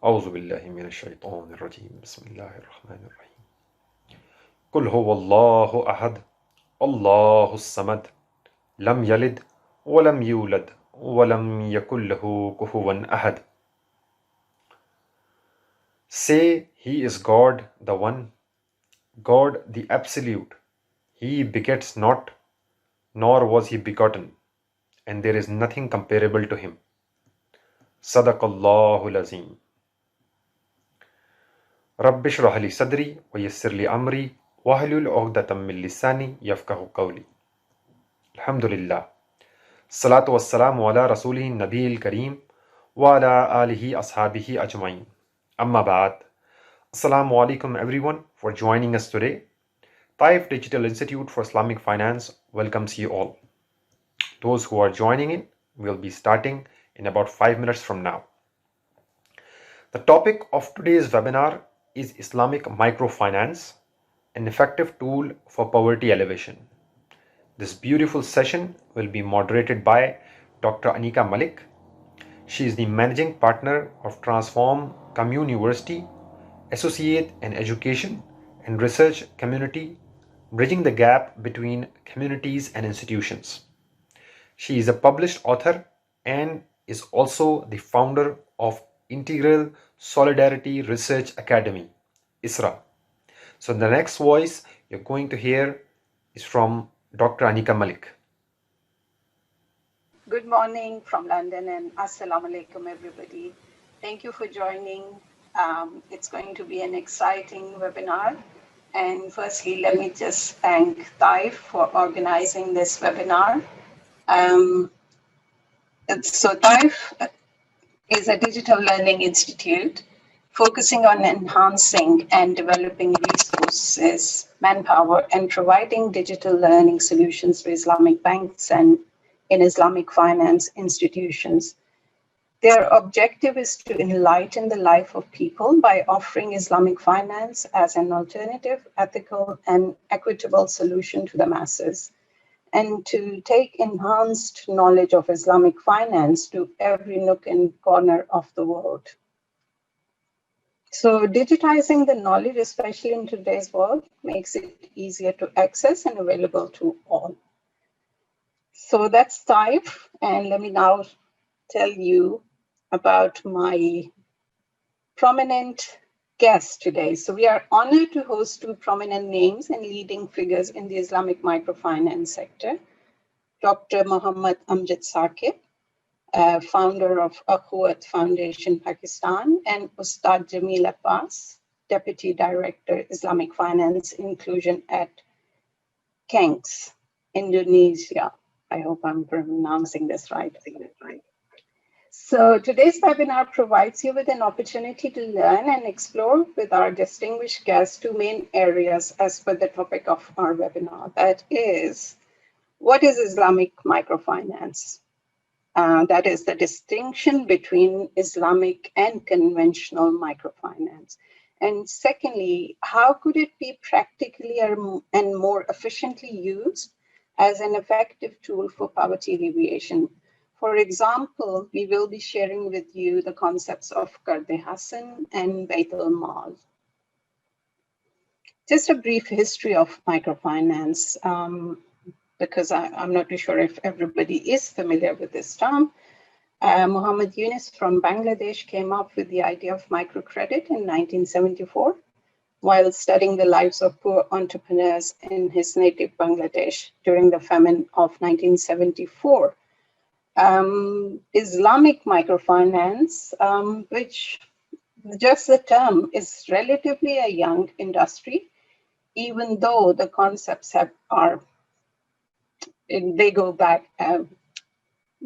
أعوذ بالله من الشيطان الرجيم بسم الله الرحمن الرحيم قل هو الله أحد الله الصمد لم يلد ولم يولد ولم يكن له كفوا أحد. Say, He is God, the One, God the Absolute. He begets not, nor was He begotten, and there is nothing comparable to Him. Sadaqallahu al-Azim. رب اشرح لي صدري ويسر لي أمري واحلل عقدة من لساني يفقهوا قولي. الحمد لله. الصلاة والسلام على رسوله النبي الكريم وعلى آله أصحابه أجمعين. أما بعد. Assalamu alaikum everyone for joining us today. Taif Digital Institute for Islamic Finance welcomes you all. Those who are joining in will be starting in about 5 minutes from now. The topic of today's webinar is Islamic Microfinance, an effective tool for poverty alleviation. This beautiful session will be moderated by Dr. Anika Malik. She is the managing partner of Transform Commune University, Associate in Education and Research Community, bridging the gap between communities and institutions. She is a published author and is also the founder of Integral Solidarity Research Academy, ISRA. So the next voice you're going to hear is from Dr. Anika Malik. Good morning from London and Assalamu alaikum everybody. Thank you for joining. It's going to be an exciting webinar. And firstly, let me just thank Taif for organizing this webinar. So Taif is a digital learning institute focusing on enhancing and developing resources, manpower, and providing digital learning solutions for Islamic banks and in Islamic finance institutions. Their objective is to enlighten the life of people by offering Islamic finance as an alternative, ethical, and equitable solution to the masses, and to take enhanced knowledge of Islamic finance to every nook and corner of the world. So digitizing the knowledge, especially in today's world, makes it easier to access and available to all. So that's Taif, and let me now tell you about my prominent guest today. So we are honored to host two prominent names and leading figures in the Islamic microfinance sector. Dr. Muhammad Amjad Saqib, founder of Akhuwat Foundation, Pakistan, and Ustad Jamil Abbas, Deputy Director, Islamic Finance Inclusion at Kanks, Indonesia. I hope I'm pronouncing this right. So today's webinar provides you with an opportunity to learn and explore with our distinguished guests two main areas as per the topic of our webinar. That is, what is Islamic microfinance? That is the distinction between Islamic and conventional microfinance. And secondly, how could it be practically and more efficiently used as an effective tool for poverty alleviation? For example, we will be sharing with you the concepts of Qarde Hasan and Bait al-Mal. Just a brief history of microfinance, because I'm not too sure if everybody is familiar with this term. Muhammad Yunus from Bangladesh came up with the idea of microcredit in 1974 while studying the lives of poor entrepreneurs in his native Bangladesh during the famine of 1974. Islamic microfinance, which just the term is relatively a young industry, even though the concepts they go back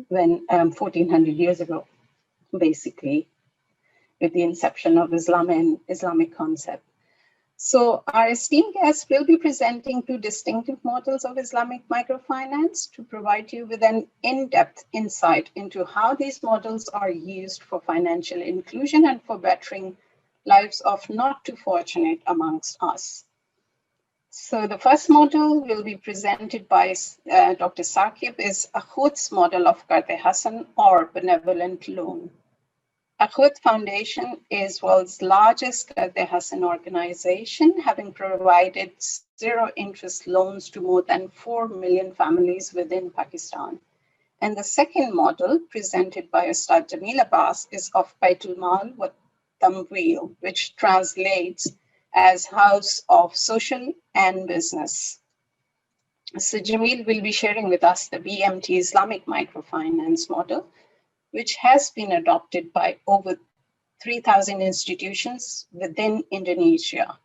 when 1400 years ago, basically, with the inception of Islam and Islamic concept. So our esteemed guests will be presenting two distinctive models of Islamic microfinance to provide you with an in-depth insight into how these models are used for financial inclusion and for bettering lives of not too fortunate amongst us. So the first model will be presented by Dr. Saqib is Akhuwat's model of Qarde Hasan or benevolent loan. Akhwat Foundation is world's largest Qard-e Hasan organization, having provided zero-interest loans to more than 4 million families within Pakistan. And the second model, presented by Ustad Jamil Abbas, is of Baitul Mal wa Tamweel, which translates as House of Social and Business. So Jamil will be sharing with us the BMT Islamic Microfinance model, which has been adopted by over 3,000 institutions within Indonesia.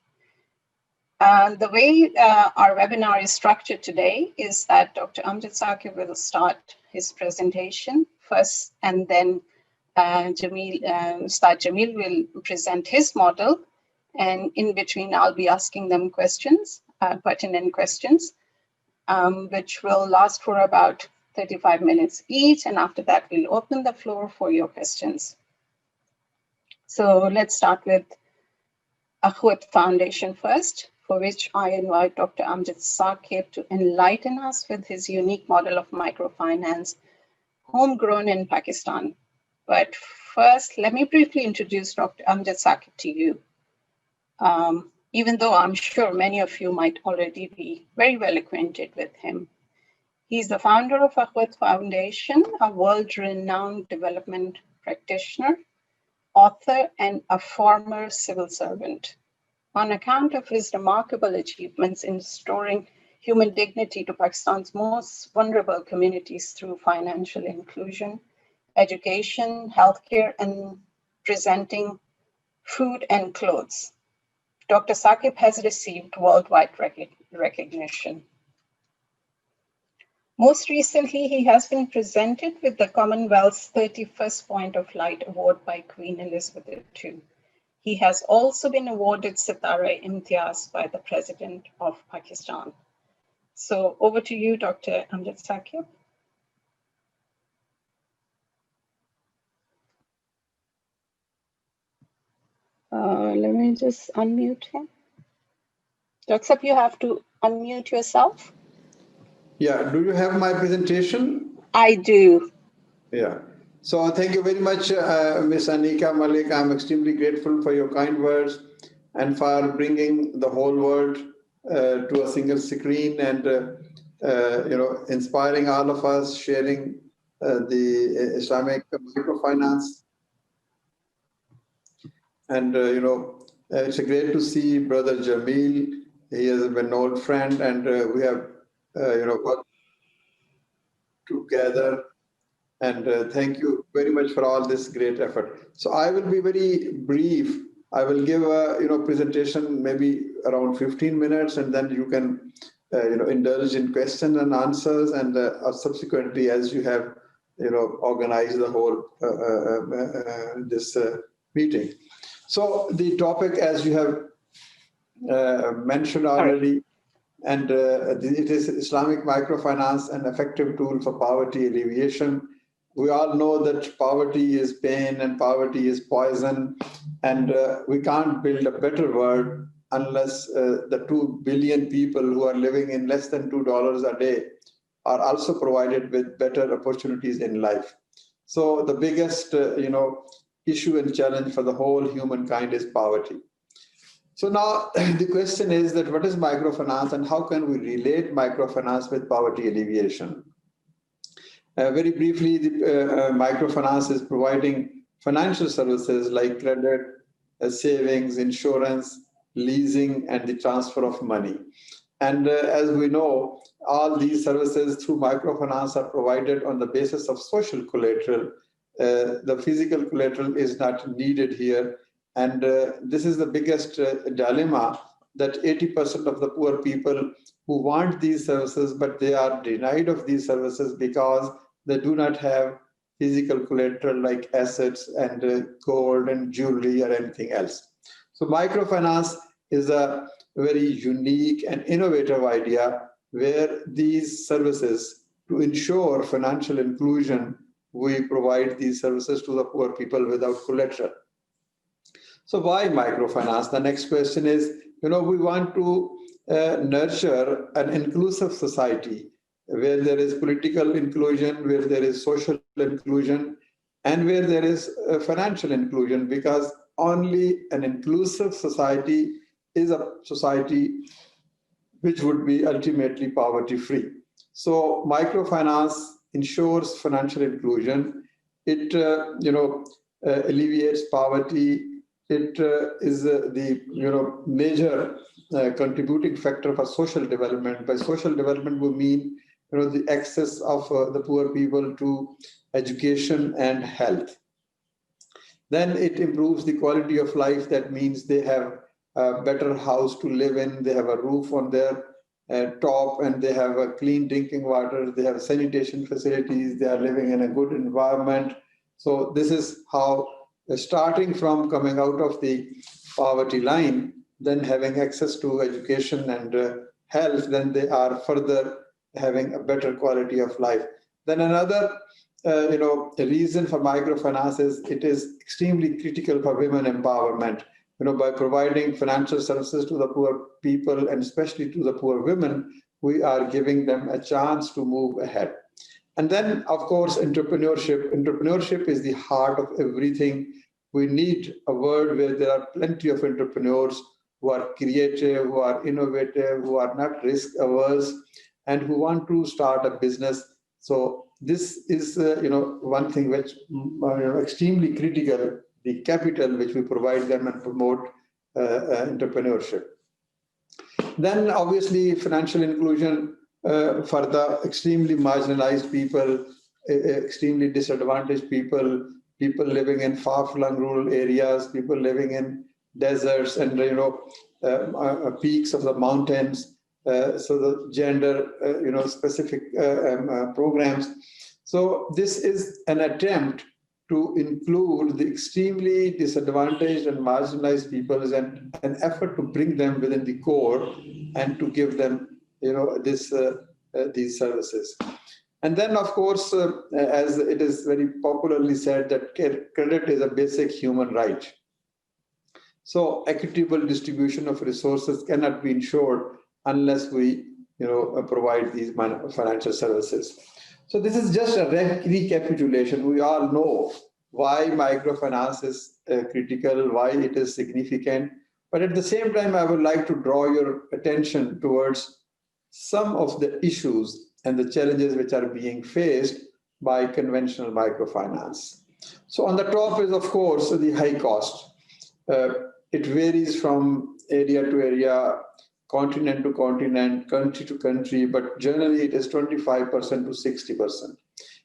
The way our webinar is structured today is that Dr. Amjad Saqib will start his presentation first, and then Ustad Jamil will present his model, and in between I'll be asking them questions, pertinent questions, which will last for about 35 minutes each, and after that we'll open the floor for your questions. So let's start with Akhwat Foundation first, for which I invite Dr. Amjad Saqib to enlighten us with his unique model of microfinance, homegrown in Pakistan. But first, let me briefly introduce Dr. Amjad Saqib to you. Even though I'm sure many of you might already be very well acquainted with him. He's the founder of Akhwat Foundation, a world-renowned development practitioner, author, and a former civil servant. On account of his remarkable achievements in restoring human dignity to Pakistan's most vulnerable communities through financial inclusion, education, healthcare, and presenting food and clothes, Dr. Saqib has received worldwide recognition. Most recently, he has been presented with the Commonwealth's 31st Point of Light Award by Queen Elizabeth II. He has also been awarded Sitara Imtiaz by the President of Pakistan. So over to you, Dr. Amjad Saqib. Let me just unmute him. Dr. Saqib, you have to unmute yourself. Yeah, do you have my presentation? I do. Yeah. So thank you very much, Ms. Anika Malik. I'm extremely grateful for your kind words and for bringing the whole world to a single screen and inspiring all of us, sharing the Islamic microfinance. And it's great to see Brother Jamil. He has been an old friend, and we have worked together. And thank you very much for all this great effort. So I will be very brief. I will give a presentation maybe around 15 minutes, and then you can indulge in questions and answers, and subsequently, as you have organized the whole this meeting. So the topic, as you have mentioned already, and it is Islamic microfinance, an effective tool for poverty alleviation. We all know that poverty is pain and poverty is poison, and we can't build a better world unless the 2 billion people who are living in less than $2 a day are also provided with better opportunities in life. So the biggest issue and challenge for the whole humankind is poverty. So now the question is that what is microfinance and how can we relate microfinance with poverty alleviation? Very briefly, the microfinance is providing financial services like credit, savings, insurance, leasing, and the transfer of money. And as we know, all these services through microfinance are provided on the basis of social collateral. The physical collateral is not needed here. And this is the biggest dilemma, that 80% of the poor people who want these services, but they are denied of these services because they do not have physical collateral like assets and gold and jewelry or anything else. So microfinance is a very unique and innovative idea where these services, to ensure financial inclusion, we provide these services to the poor people without collateral. So why microfinance? The next question is, we want to nurture an inclusive society where there is political inclusion, where there is social inclusion, and where there is financial inclusion, because only an inclusive society is a society which would be ultimately poverty-free. So microfinance ensures financial inclusion. It alleviates poverty. It is the major contributing factor for social development. By social development, we mean the access of the poor people to education and health. Then it improves the quality of life. That means they have a better house to live in, they have a roof on their top, and they have a clean drinking water, they have sanitation facilities, they are living in a good environment. So this is how, starting from coming out of the poverty line, then having access to education and health, then they are further having a better quality of life. Then another a reason for microfinance is it is extremely critical for women empowerment. By providing financial services to the poor people, and especially to the poor women, we are giving them a chance to move ahead. And then, of course, entrepreneurship. Entrepreneurship is the heart of everything. We need a world where there are plenty of entrepreneurs who are creative, who are innovative, who are not risk averse, and who want to start a business. So this is one thing which extremely critical, the capital which we provide them and promote entrepreneurship. Then obviously financial inclusion for the extremely marginalized people, extremely disadvantaged people, people living in far-flung rural areas, people living in deserts and peaks of the mountains. So the gender specific programs. So this is an attempt to include the extremely disadvantaged and marginalized peoples, and an effort to bring them within the core and to give them these services. And then, of course, as it is very popularly said, that credit is a basic human right. So equitable distribution of resources cannot be ensured unless we provide these financial services. So this is just a recapitulation. We all know why microfinance is critical, why it is significant. But at the same time, I would like to draw your attention towards some of the issues and the challenges which are being faced by conventional microfinance. So on the top is, of course, the high cost. It varies from area to area, continent to continent, country to country, but generally it is 25% to 60%.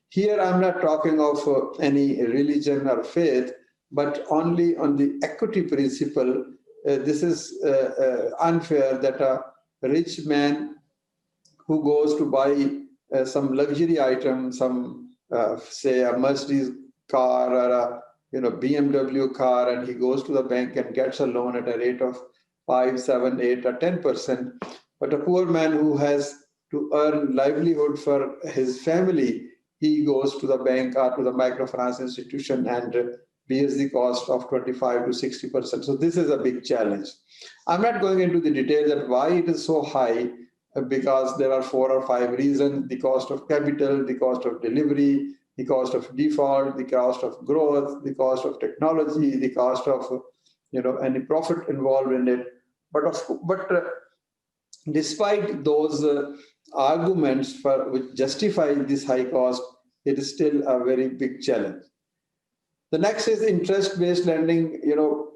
Here I'm not talking of any religion or faith, but only on the equity principle. This is unfair that a rich man who goes to buy some luxury item, some say a Mercedes car or a BMW car, and he goes to the bank and gets a loan at a rate of 5, 7, 8, or 10%. But a poor man who has to earn livelihood for his family, he goes to the bank or to the microfinance institution and bears the cost of 25 to 60%. So this is a big challenge. I'm not going into the details of why it is so high, because there are 4 or 5 reasons: the cost of capital, the cost of delivery, the cost of default, the cost of growth, the cost of technology, the cost of any profit involved in it. But despite those arguments which justify this high cost, it is still a very big challenge. The next is interest-based lending.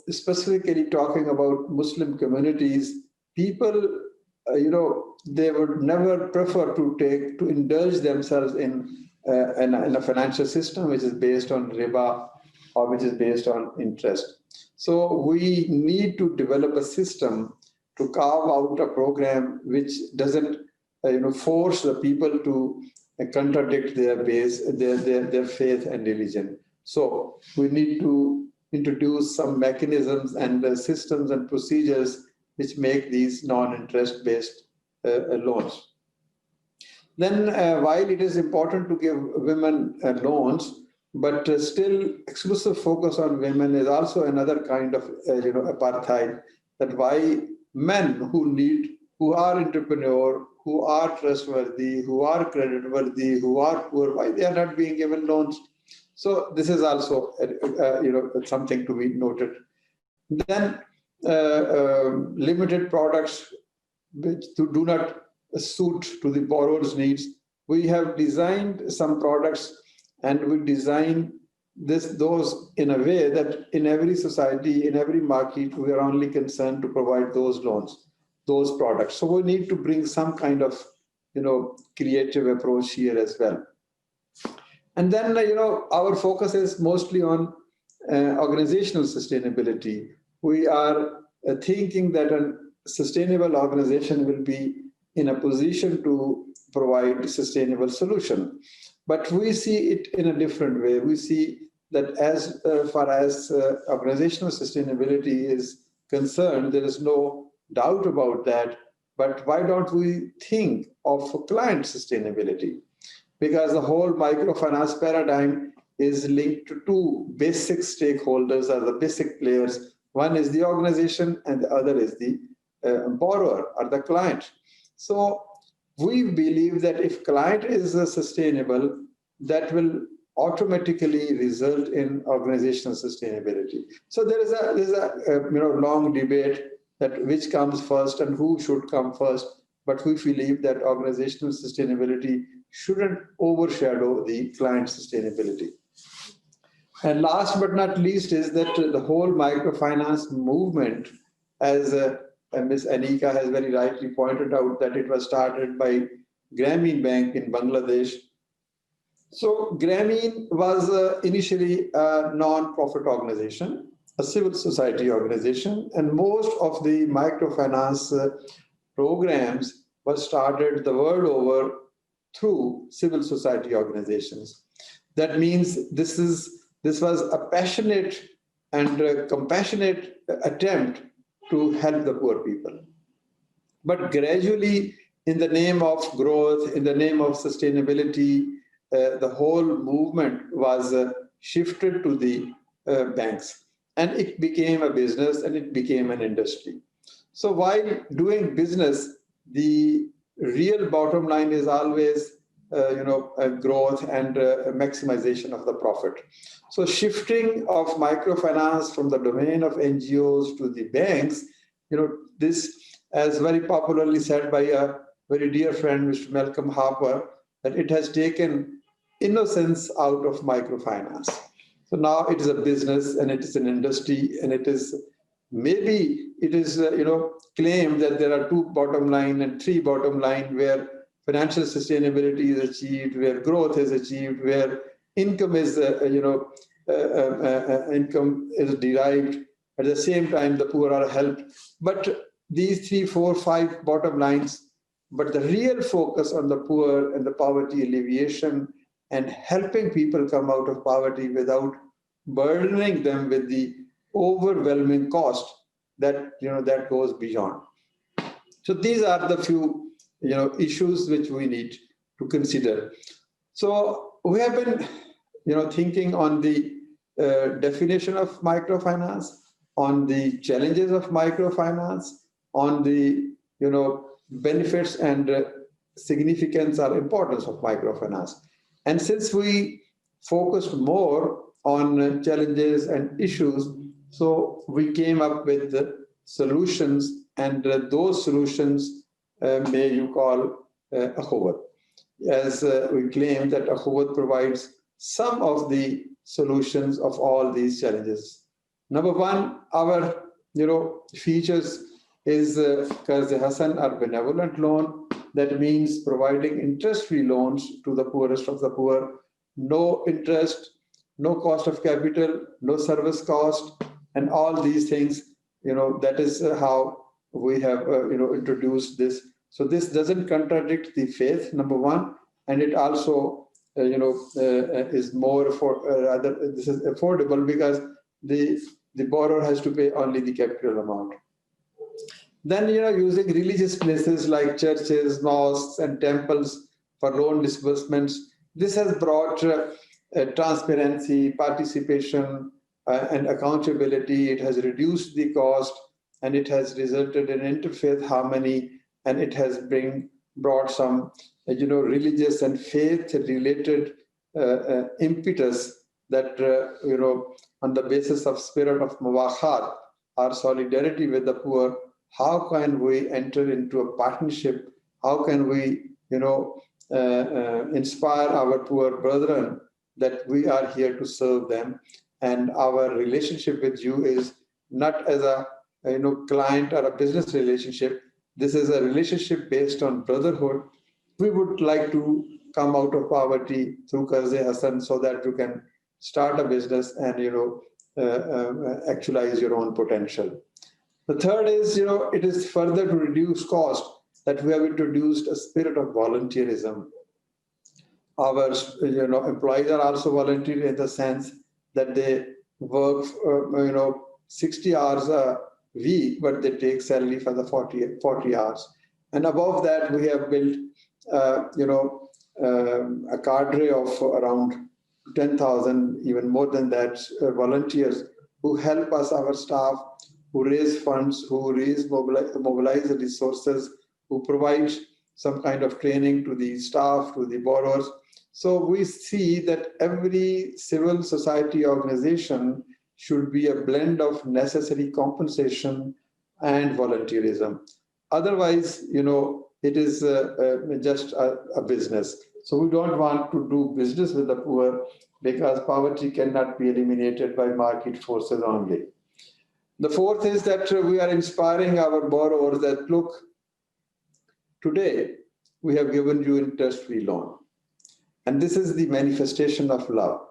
Specifically talking about Muslim communities, people, they would never prefer to indulge themselves in a financial system which is based on riba or which is based on interest. So we need to develop a system to carve out a program which doesn't force the people to contradict their faith and religion. So we need to introduce some mechanisms and systems and procedures which make these non-interest based loans. Then while it is important to give women loans, but still exclusive focus on women is also another kind of apartheid. That why men who are entrepreneur, who are trustworthy, who are creditworthy, who are poor, why they are not being given loans? So this is also something to be noted. Then limited products which do not suit to the borrower's needs. We have designed some products, and we design those in a way that in every society, in every market, we are only concerned to provide those loans, those products. So we need to bring some kind of creative approach here as well. And then our focus is mostly on organizational sustainability. We are thinking that a sustainable organization will be in a position to provide sustainable solution. But we see it in a different way. We see that as far as organizational sustainability is concerned, there is no doubt about that. But why don't we think of client sustainability? Because the whole microfinance paradigm is linked to two basic stakeholders or the basic players. One is the organization and the other is the borrower or the client. So we believe that if client is sustainable, that will automatically result in organizational sustainability. So there's a long debate that which comes first and who should come first. But we believe that organizational sustainability shouldn't overshadow the client sustainability. And last but not least is that the whole microfinance movement, as Ms. Anika has very rightly pointed out, that it was started by Grameen Bank in Bangladesh. So Grameen was initially a non-profit organization, a civil society organization, and most of the microfinance programs were started the world over through civil society organizations. That means this was a passionate and compassionate attempt to help the poor people. But gradually, in the name of growth, in the name of sustainability, the whole movement was shifted to the banks, and it became a business and it became an industry. So while doing business, the real bottom line is always growth and maximization of the profit. So shifting of microfinance from the domain of NGOs to the banks, this, as very popularly said by a very dear friend, Mr. Malcolm Harper, that it has taken innocence out of microfinance. So now it is a business and it is an industry, and it is claimed that there are two bottom line and three bottom line, where financial sustainability is achieved, where growth is achieved, where income is income is derived. At the same time, the poor are helped. But these 3, 4, 5 bottom lines, but the real focus on the poor and the poverty alleviation and helping people come out of poverty without burdening them with the overwhelming cost that that goes beyond. So these are the few issues which we need to consider. So we have been thinking on the definition of microfinance, on the challenges of microfinance, on the benefits and significance or importance of microfinance. And since we focused more on challenges and issues, so we came up with the solutions, and those solutions may you call Akhuwat. As we claim that Akhuwat provides some of the solutions of all these challenges. Number one, our features is Qarz Hasan or benevolent loan. That means providing interest-free loans to the poorest of the poor, no interest, no cost of capital, no service cost, and all these things. That is how we have introduced this. So this doesn't contradict the faith, number one, and it also is more this is affordable because the borrower has to pay only the capital amount. Then using religious places like churches, mosques, and temples for loan disbursements. This has brought transparency, participation, and accountability. It has reduced the cost, and it has resulted in interfaith harmony, and it has brought some religious and faith-related impetus that, on the basis of spirit of muwakhat, our solidarity with the poor, how can we enter into a partnership? How can we, inspire our poor brethren that we are here to serve them? And our relationship with you is not as a client or a business relationship. This is a relationship based on brotherhood. We would like to come out of poverty through Qarz-e Hasan so that you can start a business and actualize your own potential. The third is, it is further to reduce cost that we have introduced a spirit of volunteerism. Our employees are also volunteer in the sense that they work 60 hours a week, but they take salary for the 40 hours. And above that, we have built a cadre of around 10,000, even more than that, volunteers who help us, our staff, who raise funds, who mobilize the resources, who provide some kind of training to the staff, to the borrowers. So we see that every civil society organization should be a blend of necessary compensation and volunteerism. Otherwise, it is just a business. So we don't want to do business with the poor because poverty cannot be eliminated by market forces only. The fourth is that we are inspiring our borrowers that, look, today we have given you interest-free loan. And this is the manifestation of love.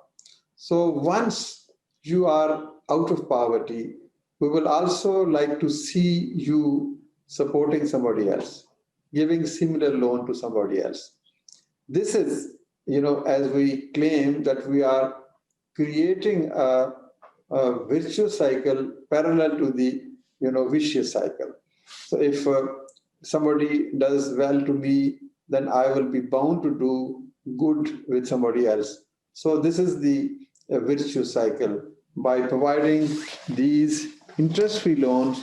So once you are out of poverty, we will also like to see you supporting somebody else, giving similar loan to somebody else. This is, as we claim that we are creating a virtuous cycle parallel to the, vicious cycle. So if somebody does well to me, then I will be bound to do good with somebody else. So this is the virtuous cycle. By providing these interest-free loans,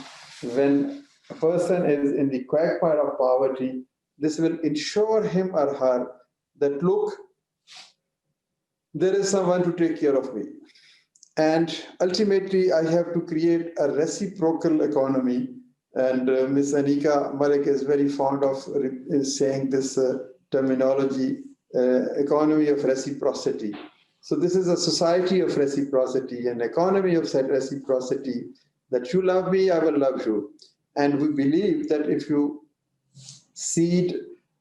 when a person is in the quagmire of poverty, this will ensure him or her that, look, there is someone to take care of me. And ultimately, I have to create a reciprocal economy. And Ms. Anika Malik is very fond of saying this terminology, economy of reciprocity. So this is a society of reciprocity, an economy of reciprocity, that you love me, I will love you. And we believe that if you seed,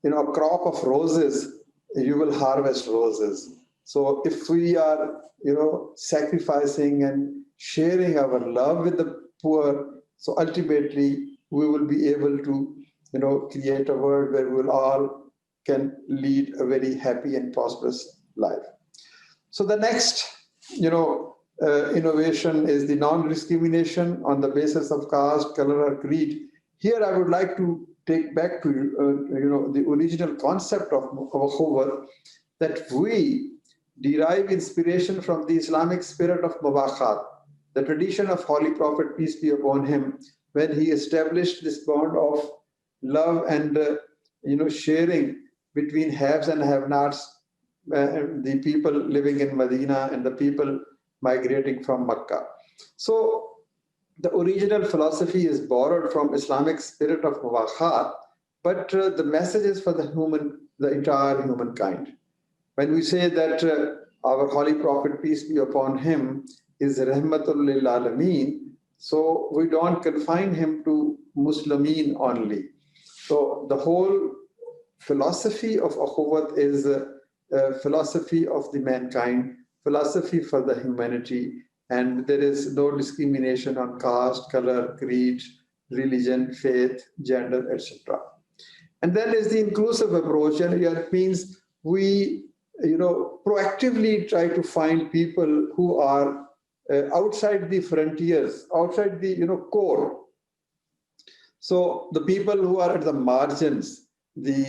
a crop of roses, you will harvest roses. So if we are, sacrificing and sharing our love with the poor, so ultimately we will be able to, create a world where we will all can lead a very happy and prosperous life. So the next, innovation is the non-discrimination on the basis of caste, color, or creed. Here, I would like to take back to the original concept of ukhuwat, that we derive inspiration from the Islamic spirit of muwakhat, the tradition of Holy Prophet, peace be upon him, when he established this bond of love and sharing between haves and have-nots, the people living in Medina and the people migrating from Makkah. So the original philosophy is borrowed from Islamic spirit of muwakhat, but the message is for the entire humankind. When we say that our Holy Prophet, peace be upon him, is Rahmatul lil Alameen, so we don't confine him to Muslimin only. So the whole philosophy of ukhuwat is philosophy of the mankind, philosophy for the humanity, and there is no discrimination on caste, color, creed, religion, faith, gender, etc. And then is the inclusive approach, and it means we, proactively try to find people who are outside the frontiers, outside the, core. So the people who are at the margins, the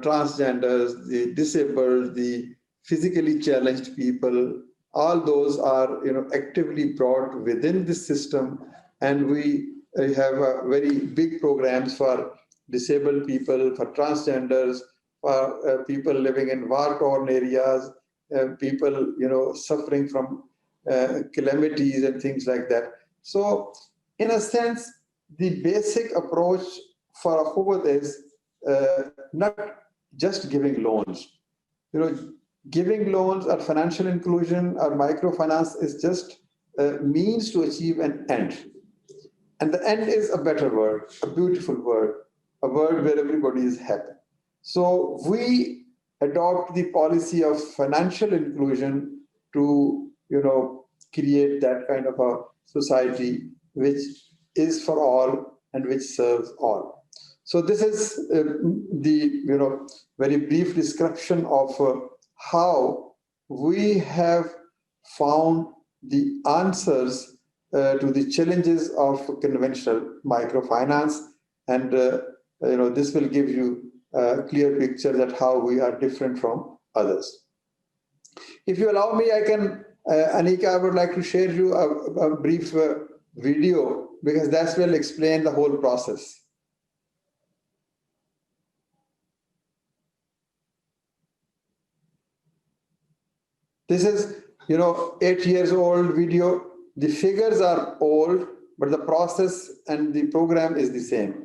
transgenders, the disabled, the physically challenged people, all those are actively brought within this system, and we have very big programs for disabled people, for transgenders, for people living in war-torn areas, people suffering from calamities and things like that. So in a sense, the basic approach for ukhuwat is not just giving loans. Giving loans or financial inclusion or microfinance is just a means to achieve an end. And the end is a better word, a beautiful word, a word where everybody is happy. So we adopt the policy of financial inclusion to, create that kind of a society which is for all and which serves all. So this is the, very brief description of how we have found the answers to the challenges of conventional microfinance, and this will give you a clear picture that how we are different from others. If you allow me, I can, Anika, I would like to share you a brief video, because that will explain the whole process. This is, 8 years old video. The figures are old, but the process and the program is the same.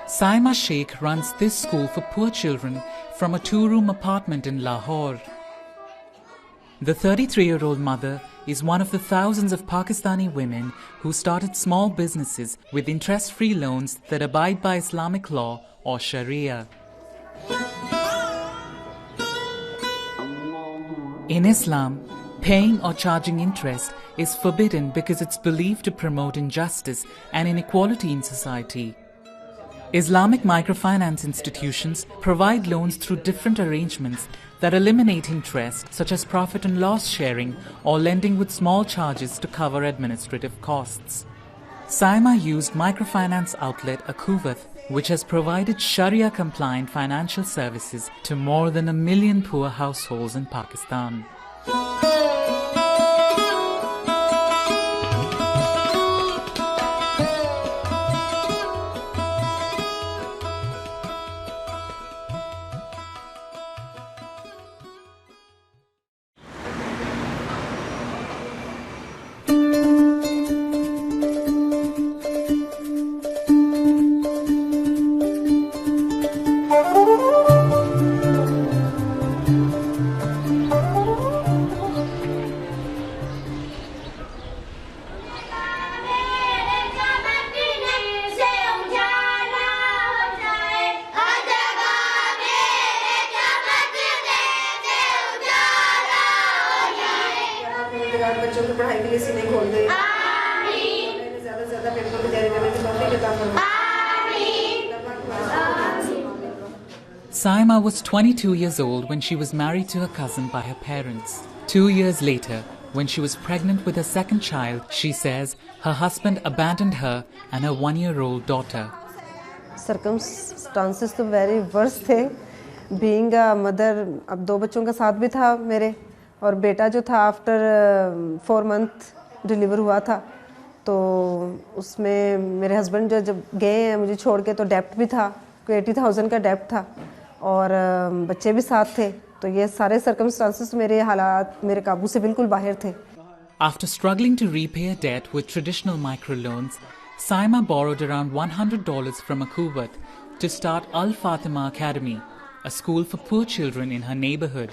Saima Sheikh runs this school for poor children from a 2-room apartment in Lahore. The 33-year-old mother is one of the thousands of Pakistani women who started small businesses with interest-free loans that abide by Islamic law or Sharia. In Islam, paying or charging interest is forbidden because it's believed to promote injustice and inequality in society. Islamic microfinance institutions provide loans through different arrangements that eliminate interest, such as profit and loss sharing or lending with small charges to cover administrative costs. Saima used microfinance outlet Ukhuwat, which has provided Sharia-compliant financial services to more than 1 million poor households in Pakistan. बच्चों की पढ़ाई के लिए सीने खोल दे। ज़्यादा से ज़्यादा पेपर की तैयारी करने की तौफीक अता फरमाए। Saima was 22 years old when she was married to her cousin by her parents. 2 years later, when she was pregnant with her second child, she says her husband abandoned her and her 1-year-old daughter. Circumstances तो very worst थे. Being a mother, अब 2 बच्चों का साथ भी था मेरे, और बेटा जो था आफ्टर 4 month डिलीवर हुआ था, तो उसमें मेरे हस्बैंड जब गए हैं मुझे छोड़ के, तो डेप्ट भी था, 80,000 का डेप्ट था, और बच्चे भी साथ थे, तो ये सारे सर्कमस्टांसेस मेरे हालात मेरे काबू से बिल्कुल बाहर थे. After struggling to repay a debt with traditional microloans, Saima borrowed around $100 from Ukhuwat to start Al Fatima Academy, a school for poor children in her neighborhood.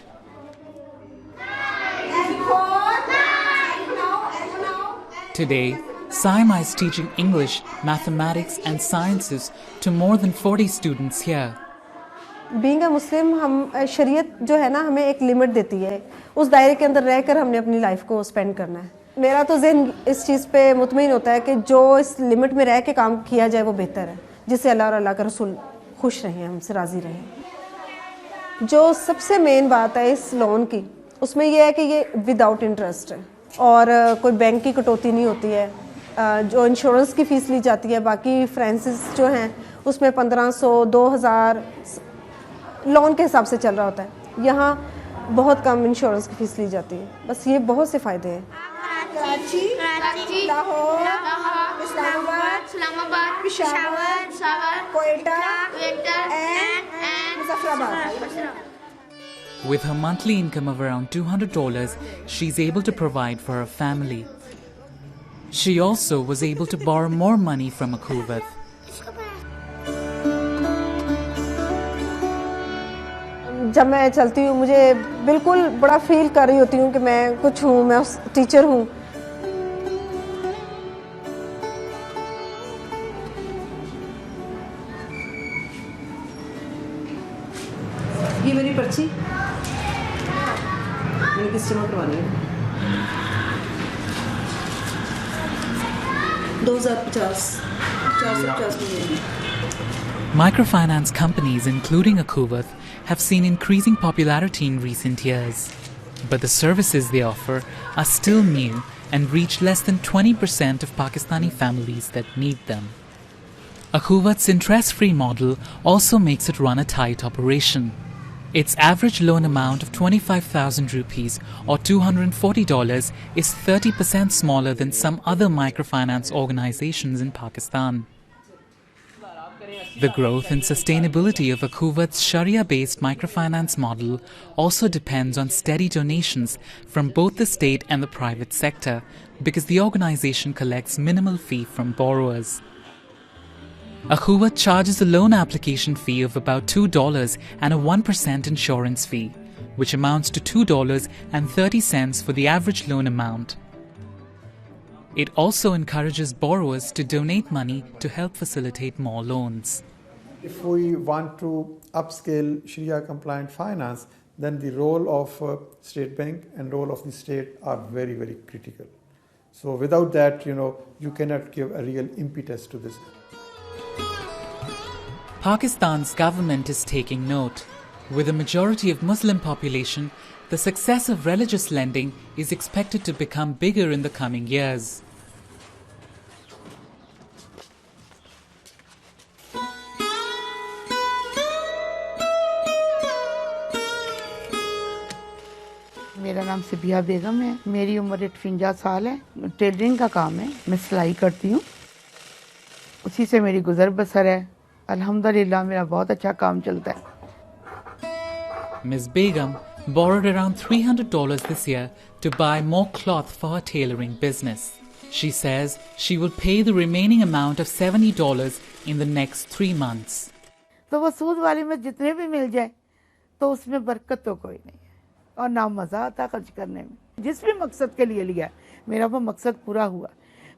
Today, Saima is teaching English, mathematics and sciences to more than 40 students here. Being a Muslim, हम शरीयत जो है ना हमें एक limit देती है, उस दायरे के अंदर रहकर हमने अपनी लाइफ को स्पेंड करना है. मेरा तो ज़हन इस चीज़ पे मुतमईन होता है कि जो इस लिमिट में रह के काम किया जाए वो बेहतर है, जिससे अल्लाह और अल्लाह का रसूल खुश रहें, हमसे राज़ी रहें. जो सबसे मेन बात है इस लोन की, उसमें यह है कि ये विदाउट इंटरेस्ट है और कोई बैंक की कटौती नहीं होती है. जो इंश्योरेंस की फ़ीस ली जाती है, बाकी फ्रांसिस जो हैं उसमें 1500, 2000 लोन के हिसाब से चल रहा होता है. यहाँ बहुत कम इंश्योरेंस की फ़ीस ली जाती है. बस ये बहुत से फ़ायदे हैं. Karachi, Lahore, Islamabad, Peshawar, Quetta, and Muzaffarabad. With her monthly income of around $200, she's able to provide for her family. She also was able to borrow more money from Akuvat. जब मैं चलती हूँ मुझे बिल्कुल बड़ा फील कर रही होती हूँ कि मैं कुछ हूँ, मैं उस टीचर हूँ. ये मेरी पर्ची मैंने किस जमा करवानी है 2050 में. Microfinance companies, including Akuvat, have seen increasing popularity in recent years. But the services they offer are still new and reach less than 20% of Pakistani families that need them. Akuvat's interest-free model also makes it run a tight operation. Its average loan amount of 25,000 rupees or $240 is 30% smaller than some other microfinance organizations in Pakistan. The growth and sustainability of Akuvat's Sharia-based microfinance model also depends on steady donations from both the state and the private sector because the organization collects minimal fee from borrowers. Akuvat charges a loan application fee of about $2 and a 1% insurance fee, which amounts to $2.30 for the average loan amount. It also encourages borrowers to donate money to help facilitate more loans. If we want to upscale Sharia compliant finance, then the role of State Bank and role of the state are very, very critical. So without that, you cannot give a real impetus to this. Pakistan's government is taking note. With a majority of Muslim population, the success of religious lending is expected to become bigger in the coming years. मेरा नाम सिबिया बेगम है. मेरी उम्र 58 साल है. Tailoring का काम है. मैं सिलाई करती हूँ. उसी से मेरी गुजर बसर है. अल्हम्दुलिल्लाह मेरा बहुत अच्छा काम चलता है. Ms. Begum borrowed around $300 this year to buy more cloth for her tailoring business. She says she will pay the remaining amount of $70 in the next 3 months. तो वो सूद वाली में जितने भी मिल जाए तो उसमें बरकत तो कोई नहीं है और ना मज़ा आता खर्च करने में. जिस भी मकसद के लिए लिया मेरा वो मकसद पूरा हुआ.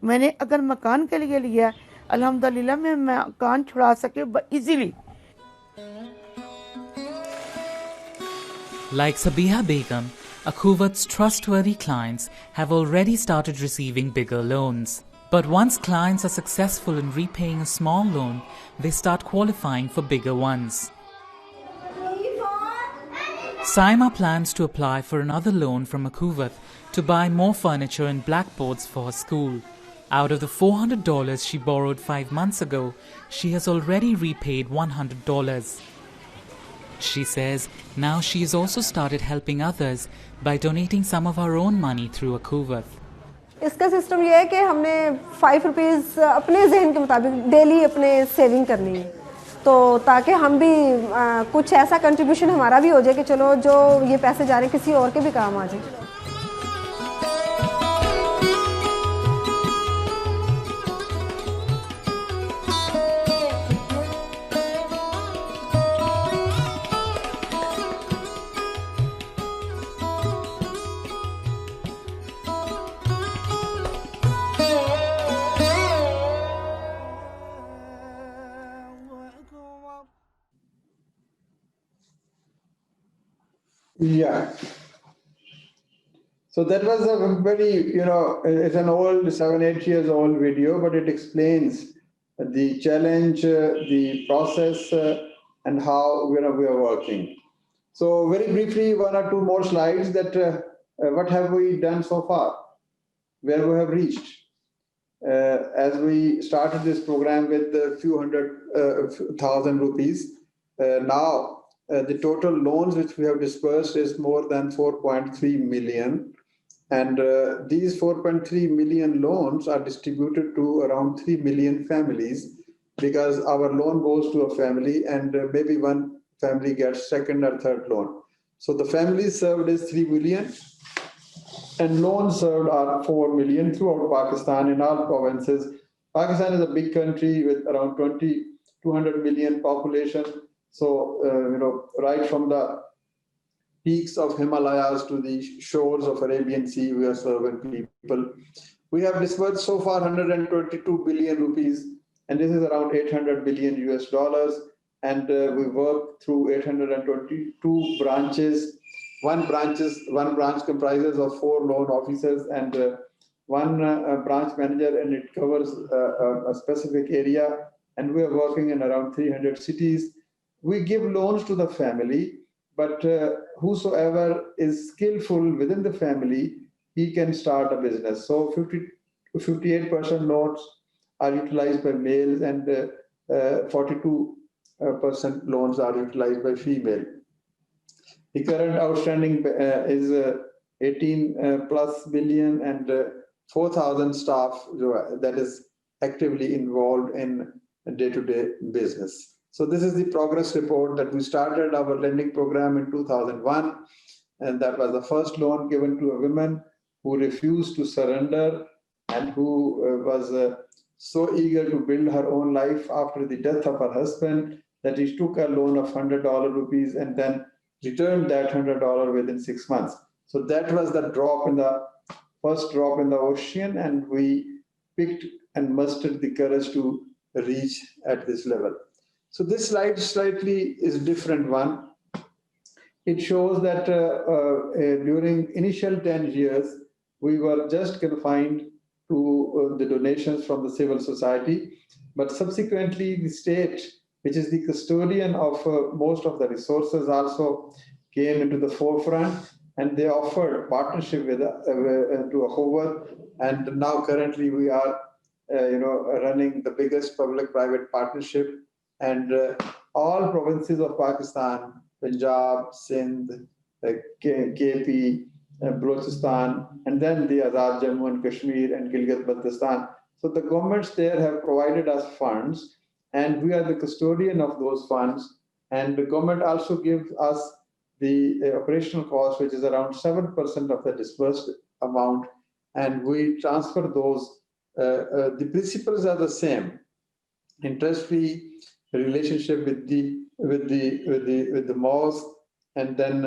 मैंने अगर मकान के लिए लिया अल्हम्दुलिल्लाह मैं मकान छुड़ा सके easily. Like Sabiha Begum, Akuvat's trustworthy clients have already started receiving bigger loans. But once clients are successful in repaying a small loan, they start qualifying for bigger ones. Saima plans to apply for another loan from Akuvat to buy more furniture and blackboards for her school. Out of the $400 she borrowed 5 months ago, she has already repaid $100. She says now she has also started helping others by donating some of her own money through Akuvat. इसका system ये है कि हमने 5 rupees अपने जहन के मुताबिक daily अपने सेविंग करनी है. तो ताकि हम भी कुछ ऐसा कंट्रीब्यूशन हमारा भी हो जाए कि चलो जो ये पैसे जा रहे हैं किसी और के भी काम आ जाए. Yeah. So that was a very, it's an old 7-8 years old video, but it explains the challenge, the process, and how we are working. So very briefly, 1 or 2 more slides that what have we done so far, where we have reached. As we started this program with a few thousand rupees, now the total loans which we have disbursed is more than 4.3 million. And these 4.3 million loans are distributed to around 3 million families, because our loan goes to a family and maybe one family gets second or third loan. So the families served is 3 million and loans served are 4 million throughout Pakistan in all provinces. Pakistan is a big country with around 200 million population. So, right from the peaks of Himalayas to the shores of Arabian Sea, we are serving people. We have disbursed so far 122 billion rupees, and this is around 800 billion US dollars. And we work through 822 branches. One branch comprises of 4 loan officers and one branch manager, and it covers a specific area. And we are working in around 300 cities. We give loans to the family, but whosoever is skillful within the family, he can start a business. So 58% loans are utilized by males and 42% loans are utilized by female. The current outstanding is 18 plus billion and 4,000 staff that is actively involved in day-to-day business. So this is the progress report that we started our lending program in 2001, and that was the first loan given to a woman who refused to surrender and who was so eager to build her own life after the death of her husband that he took a loan of $100 rupees and then returned that $100 within 6 months. So that was the first drop in the ocean, and we picked and mustered the courage to reach at this level. So this slide slightly is different one. It shows that during initial 10 years, we were just confined to the donations from the civil society, but subsequently the state, which is the custodian of most of the resources, also came into the forefront, and they offered partnership with to a Hoover, and now currently we are running the biggest public-private partnership, and all provinces of Pakistan, Punjab, Sindh, KP, Balochistan, and then the Azad Jammu and Kashmir and Gilgit-Baltistan. So the governments there have provided us funds, and we are the custodian of those funds. And the government also gives us the operational cost, which is around 7% of the disbursed amount, and we transfer those. The principles are the same: interest-free relationship with the mosque, and then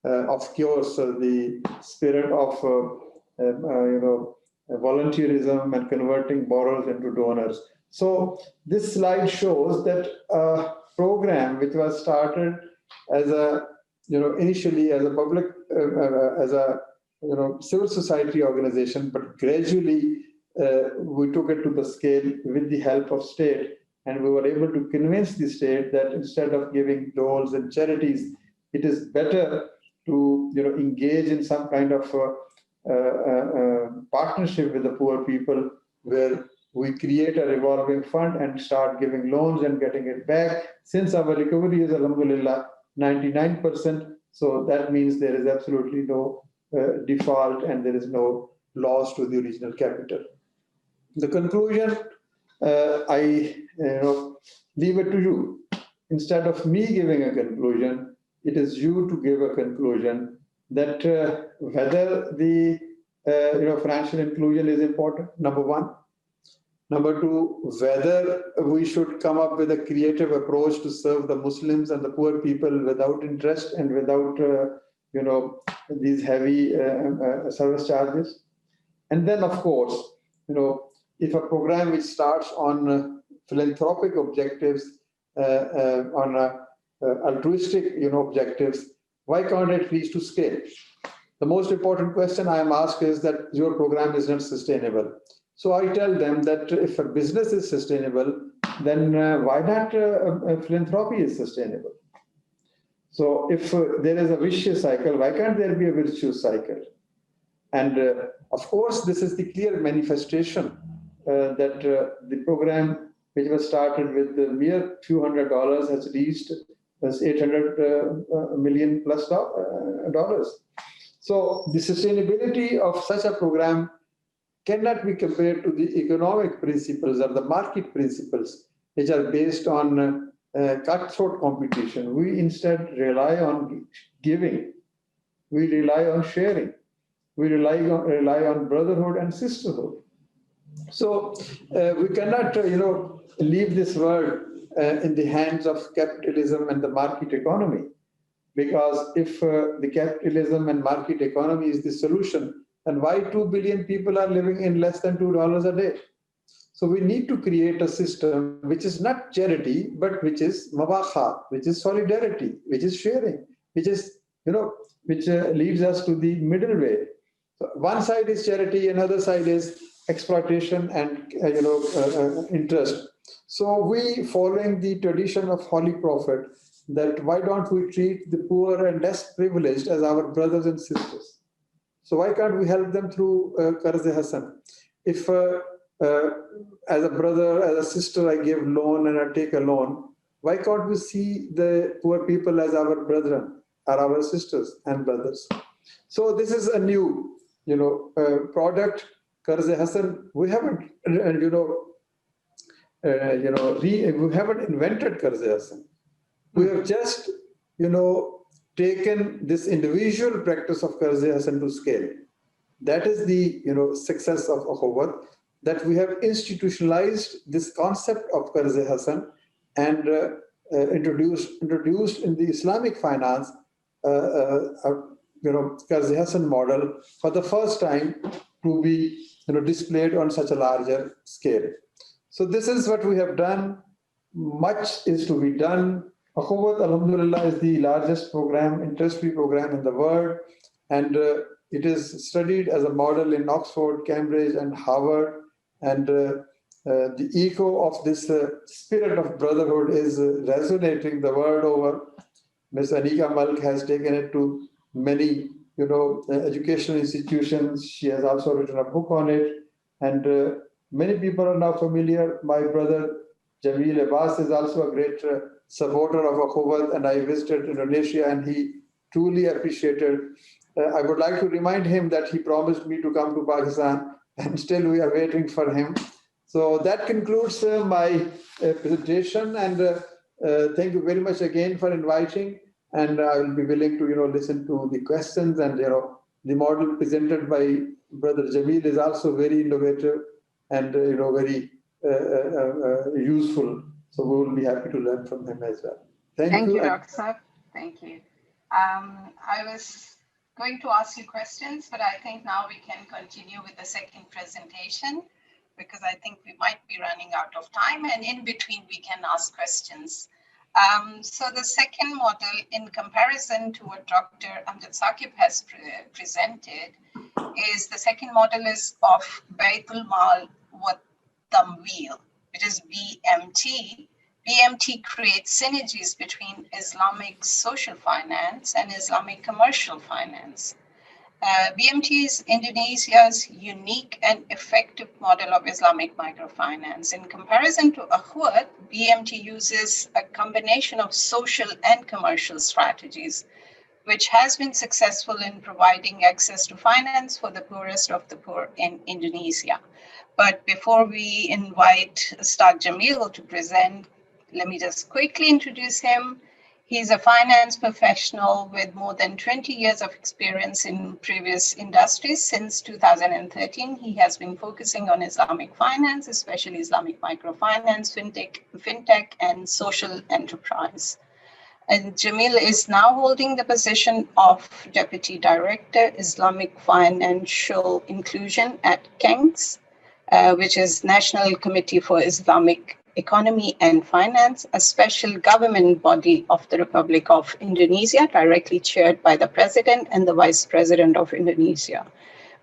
of course the spirit of volunteerism and converting borrowers into donors. So this slide shows that a program which was started as a initially as a public as a civil society organization, but gradually we took it to the scale with the help of state, and we were able to convince the state that instead of giving doles and charities, it is better to engage in some kind of partnership with the poor people, where we create a revolving fund and start giving loans and getting it back. Since our recovery is, alhamdulillah, 99%, so that means there is absolutely no default and there is no loss to the original capital. The conclusion, I leave it to you. Instead of me giving a conclusion, it is you to give a conclusion that whether the financial inclusion is important, number one. Number two, whether we should come up with a creative approach to serve the Muslims and the poor people without interest and without these heavy service charges. And then, of course, if a program which starts on philanthropic objectives, on altruistic objectives, why can't it reach to scale? The most important question I am asked is that your program is not sustainable. So I tell them that if a business is sustainable, then why not philanthropy is sustainable? So if there is a vicious cycle, why can't there be a virtuous cycle? And of course, this is the clear manifestation that the program, which was started with the mere few $100, has reached $800 million plus dollars. So the sustainability of such a program cannot be compared to the economic principles or the market principles, which are based on cutthroat competition. We instead rely on giving. We rely on sharing. We rely on brotherhood and sisterhood. So we cannot, leave this world in the hands of capitalism and the market economy. Because if the capitalism and market economy is the solution, then why 2 billion people are living in less than $2 a day? So we need to create a system which is not charity, but which is mabakha, which is solidarity, which is sharing, which is, which leads us to the middle way. So one side is charity, another side is exploitation and, interest. So we, following the tradition of Holy Prophet, that why don't we treat the poor and less privileged as our brothers and sisters? So why can't we help them through Qarz-e-Hasan? If as a brother, as a sister, I give loan and I take a loan, why can't we see the poor people as our brethren, or our sisters and brothers? So this is a new, product, Qarz-e-Hasan. We haven't, we haven't invented Qarz-e-Hasan. We have just, taken this individual practice of Qarz-e-Hasan to scale. That is the, success of Akhuwat, that we have institutionalized this concept of Qarz-e-Hasan and introduced in the Islamic finance, Qarz-e-Hasan model for the first time to be, displayed on such a larger scale. So this is what we have done. Much is to be done. Akhuwat, alhamdulillah, is the largest program, interest-free program in the world, and it is studied as a model in Oxford, Cambridge, and Harvard. And the echo of this spirit of brotherhood is resonating the world over. Ms. Anika Malk has taken it to many, educational institutions. She has also written a book on it, and many people are now familiar. My brother Jamil Abbas is also a great supporter of Akhuwat, and I visited Indonesia, and he truly appreciated. I would like to remind him that he promised me to come to Pakistan, and still we are waiting for him. So that concludes my presentation, and thank you very much again for inviting. And I will be willing to, listen to the questions. And the model presented by Brother Jamil is also very innovative and very useful. So we will be happy to learn from him as well. Thank you, Dr. Saab. Thank you. I was going to ask you questions, but I think now we can continue with the second presentation, because I think we might be running out of time, and in between we can ask questions. So the second model, in comparison to what Dr. Amjad Saqib has presented, is the second model is of Baitul Mal wa Tamweel, which is BMT. BMT creates synergies between Islamic social finance and Islamic commercial finance. BMT is Indonesia's unique and effective model of Islamic microfinance. In comparison to Akhuwat, BMT uses a combination of social and commercial strategies, which has been successful in providing access to finance for the poorest of the poor in Indonesia. But before we invite Ustad Jamil to present, let me just quickly introduce him. He's a finance professional with more than 20 years of experience in previous industries. Since 2013, he has been focusing on Islamic finance, especially Islamic microfinance, fintech, and social enterprise. And Jamil is now holding the position of Deputy Director, Islamic Financial Inclusion at KENGS, which is National Committee for Islamic Economy and Finance, a special government body of the Republic of Indonesia, directly chaired by the President and the Vice President of Indonesia,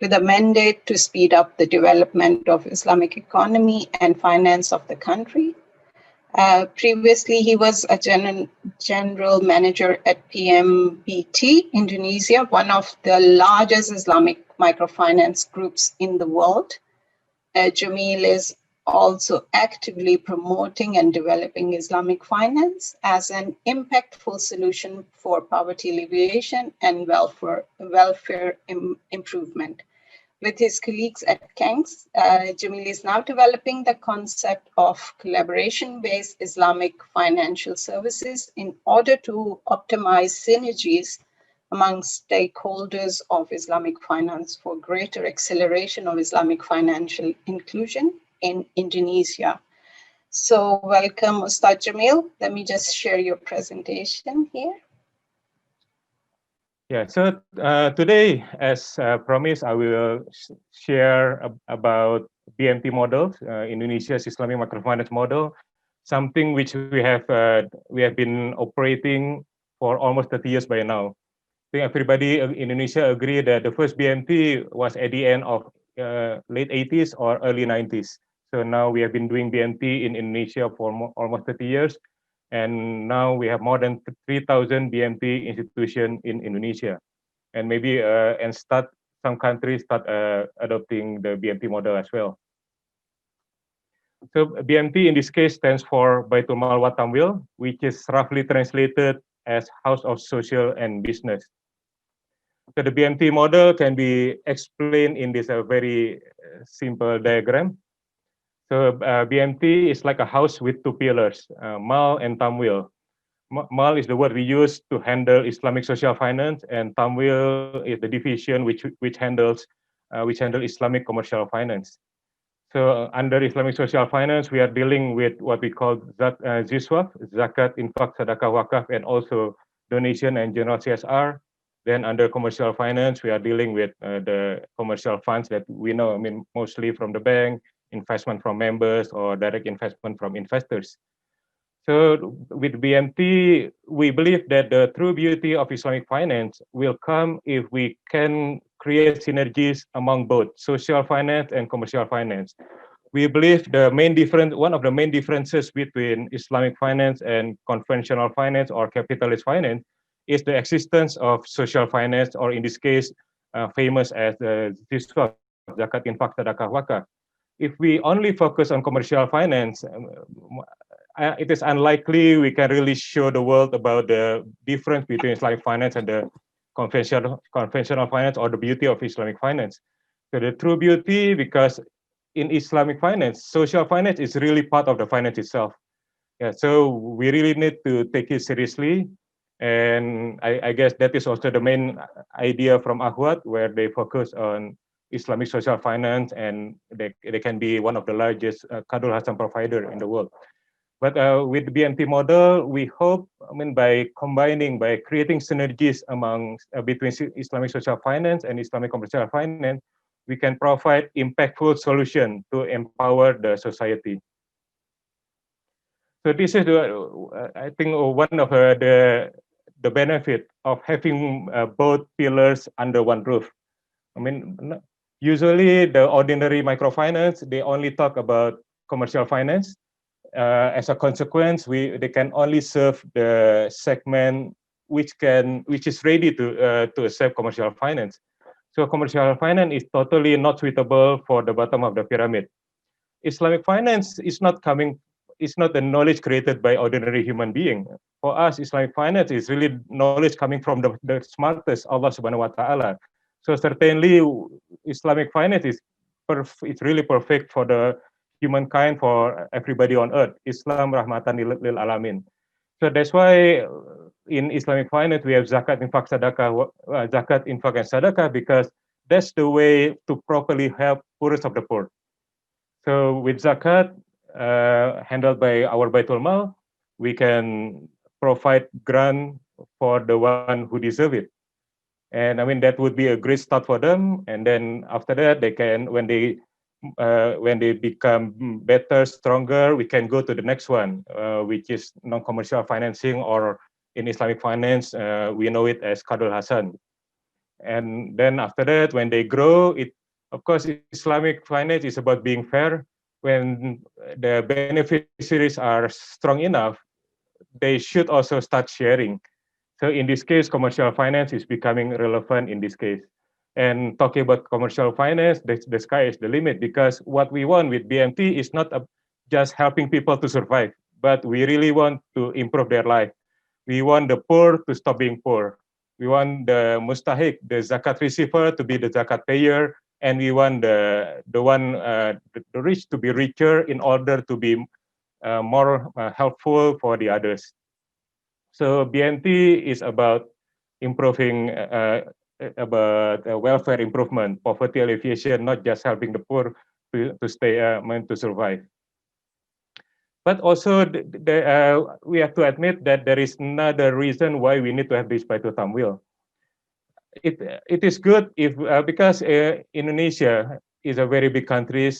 with a mandate to speed up the development of Islamic economy and finance of the country. Previously, he was a general manager at PMBT Indonesia, one of the largest Islamic microfinance groups in the world. Jamil is also actively promoting and developing Islamic finance as an impactful solution for poverty alleviation and welfare improvement. With his colleagues at Kanks, Jamil is now developing the concept of collaboration-based Islamic financial services in order to optimize synergies among stakeholders of Islamic finance for greater acceleration of Islamic financial inclusion in Indonesia. So welcome, Ustad Jamil. Let me just share your presentation here. Yeah, so today, as promised, I will share about BMT models, Indonesia's Islamic Microfinance model, something which we have been operating for almost 30 years by now. I think everybody in Indonesia agree that the first BMT was at the end of late 80s or early 90s. So now we have been doing BMT in Indonesia for almost 30 years. And now we have more than 3,000 BMT institutions in Indonesia. And maybe some countries start adopting the BMT model as well. So BMT in this case stands for Baitul Mal wa Tamwil, which is roughly translated as House of Social and Business. So the BMT model can be explained in this very simple diagram. So BMT is like a house with two pillars, Mal and Tamwil. Mal is the word we use to handle Islamic social finance, and Tamwil is the division which handles Islamic commercial finance. So under Islamic social finance, we are dealing with what we call ZISWAF, Zakat, Infak, Sadaqah, Wakaf, and also donation and general CSR. Then under commercial finance, we are dealing with the commercial funds that we know, mostly from the bank, investment from members, or direct investment from investors. So with BMT, we believe that the true beauty of Islamic finance will come if we can create synergies among both social finance and commercial finance. We believe one of the main differences between Islamic finance and conventional finance or capitalist finance is the existence of social finance, or in this case, famous as the ZISWAF, Zakat, Infak, Sadaqah, Wakaf. If we only focus on commercial finance, it is unlikely we can really show the world about the difference between Islamic finance and the conventional finance, or the beauty of Islamic finance. So the true beauty, because in Islamic finance, social finance is really part of the finance itself. Yeah, so we really need to take it seriously. And I guess that is also the main idea from Ahwat, where they focus on Islamic social finance, and they can be one of the largest Qadul Hasan provider in the world. But with the BMT model, we hope, by creating synergies between Islamic social finance and Islamic commercial finance, we can provide impactful solution to empower the society. So this is I think one of the benefit of having both pillars under one roof. Usually the ordinary microfinance, they only talk about commercial finance. As a consequence, they can only serve the segment which is ready to accept commercial finance. So commercial finance is totally not suitable for the bottom of the pyramid. Islamic finance is not the knowledge created by ordinary human being. For us, Islamic finance is really knowledge coming from the smartest, Allah Subhanahu wa Ta'ala. So certainly Islamic finance is really perfect for the humankind, for everybody on earth. Islam rahmatan lil alamin. So that's why in Islamic finance we have zakat, infak, sadaqah, zakat, infak, and sadaqah, because that's the way to properly help poorest of the poor. So with zakat handled by our Baitul Mal, we can provide grant for the one who deserve it. And that would be a great start for them. And then after that, they can, when they become better, stronger, we can go to the next one, which is non-commercial financing, or in Islamic finance, we know it as Qadul Hasan. And then after that, when they grow, of course, Islamic finance is about being fair. When the beneficiaries are strong enough, they should also start sharing. So in this case, commercial finance is becoming relevant in this case. And talking about commercial finance, the sky is the limit, because what we want with BMT is not just helping people to survive, but we really want to improve their life. We want the poor to stop being poor. We want the mustahik, the zakat receiver, to be the zakat payer, and we want the rich to be richer in order to be more helpful for the others. So BMT is about improving about welfare improvement, poverty alleviation, not just helping the poor to stay to survive. But also, we have to admit that there is another reason why we need to have this by thumb wheel. It is good if because Indonesia is a very big country,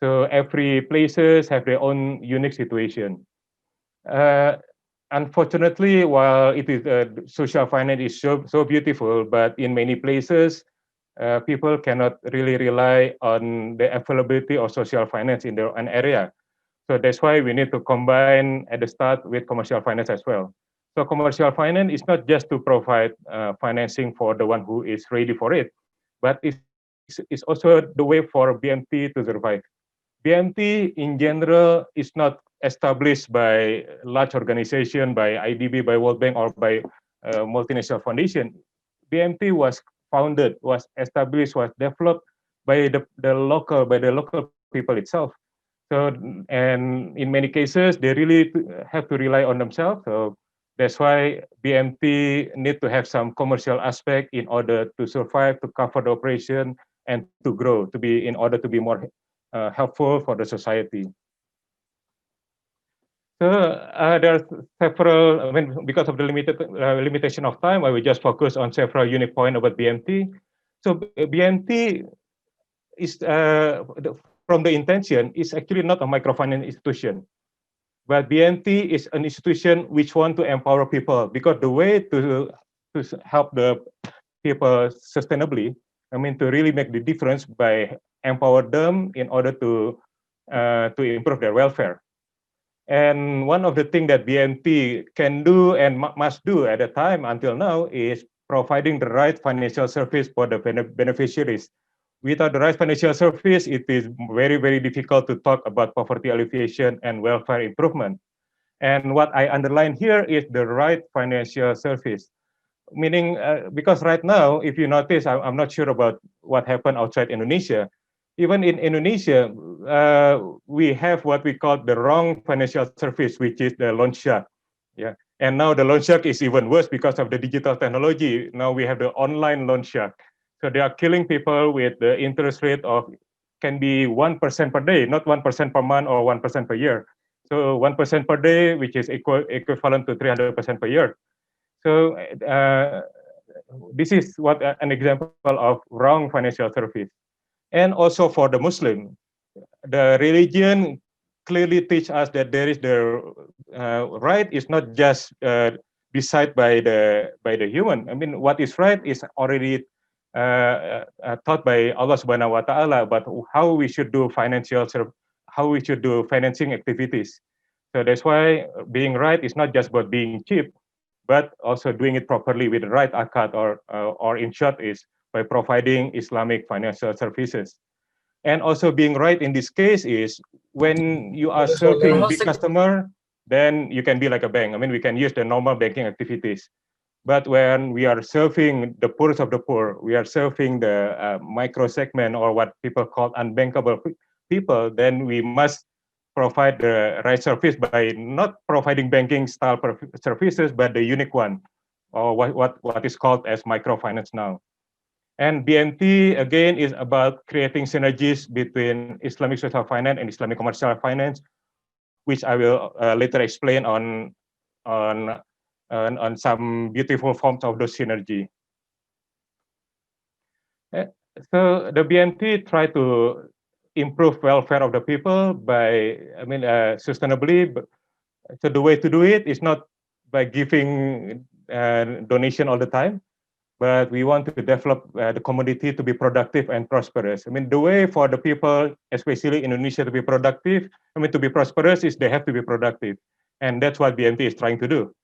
so every places have their own unique situation. Unfortunately, while it is social finance is so beautiful, but in many places, people cannot really rely on the availability of social finance in their own area. So that's why we need to combine at the start with commercial finance as well. So commercial finance is not just to provide financing for the one who is ready for it, but it's also the way for BMT to survive. BMT in general is not established by large organization, by IDB, by World Bank, or by multinational foundation. BMT was founded, was established, was developed by the local people itself. So, and in many cases, they really have to rely on themselves. So that's why BMT need to have some commercial aspect in order to survive, to cover the operation, and to grow, in order to be more helpful for the society. So there are several, I mean, because of the limitation of time, I will just focus on several unique points about BMT. So BMT is, from the intention, is actually not a microfinance institution. But BMT is an institution which want to empower people, because the way to help the people sustainably, I mean, to really make the difference by empower them in order to improve their welfare. And one of the things that BMT can do and must do at the time until now is providing the right financial service for the beneficiaries. Without the right financial service, it is very, very difficult to talk about poverty alleviation and welfare improvement. And what I underline here is the right financial service. Meaning, because right now, if you notice, I'm not sure about what happened outside Indonesia. Even in Indonesia, we have what we call the wrong financial service, which is the loan shark. Yeah, and now the loan shark is even worse because of the digital technology. Now we have the online loan shark. So they are killing people with the interest rate of can be 1% per day, not 1% per month or 1% per year. So 1% per day, which is equivalent to 300% per year. So this is what an example of wrong financial service. And also for the Muslim, the religion clearly teach us that there is the right is not just decided by the human. I mean, what is right is already taught by Allah Subhanahu wa Taala about how we should do how we should do financing activities. So that's why being right is not just about being cheap, but also doing it properly with the right akad, or in short is by providing Islamic financial services. And also being right in this case is when you are serving big customer, then you can be like a bank. I mean, we can use the normal banking activities. But when we are serving the poorest of the poor, we are serving the micro segment, or what people call unbankable people, then we must provide the right service by not providing banking style services, but the unique one, or what is called as microfinance now. And BMT again is about creating synergies between Islamic social finance and Islamic commercial finance, which I will later explain on some beautiful forms of those synergy. So the BMT try to improve welfare of the people by, I mean, sustainably. So the way to do it is not by giving donation all the time, but we want to develop the community to be productive and prosperous. I mean, the way for the people, especially in Indonesia, to be productive, I mean, to be prosperous is they have to be productive. And that's what BMT is trying to do.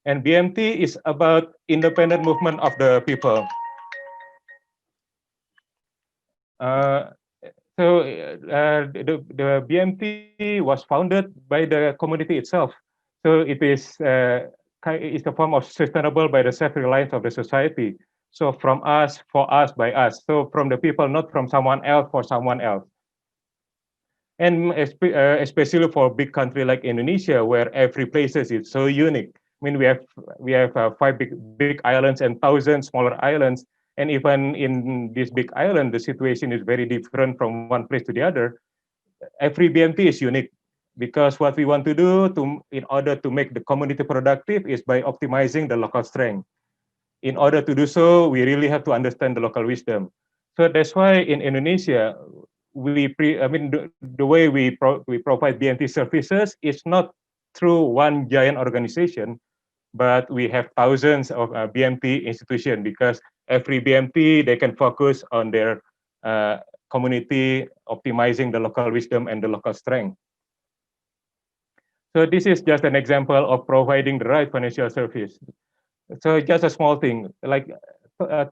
And BMT is about independent movement of the people. Uh, the BMT was founded by the community itself. So it is it's a form of sustainable by the self-reliance of the society. So from us, for us, by us. So from the people, not from someone else for someone else. And especially for a big country like Indonesia, where every place is so unique. I mean, we have 5 big islands and 1,000 smaller islands, and even in this big island, the situation is very different from one place to the other. Every BMT is unique because what we want to do in order to make the community productive is by optimizing the local strength. In order to do so, we really have to understand the local wisdom. So that's why in Indonesia, the way we provide BMT services is not through one giant organization, but we have thousands of BMT institutions because every BMT, they can focus on their community, optimizing the local wisdom and the local strength. So this is just an example of providing the right financial service. So just a small thing, like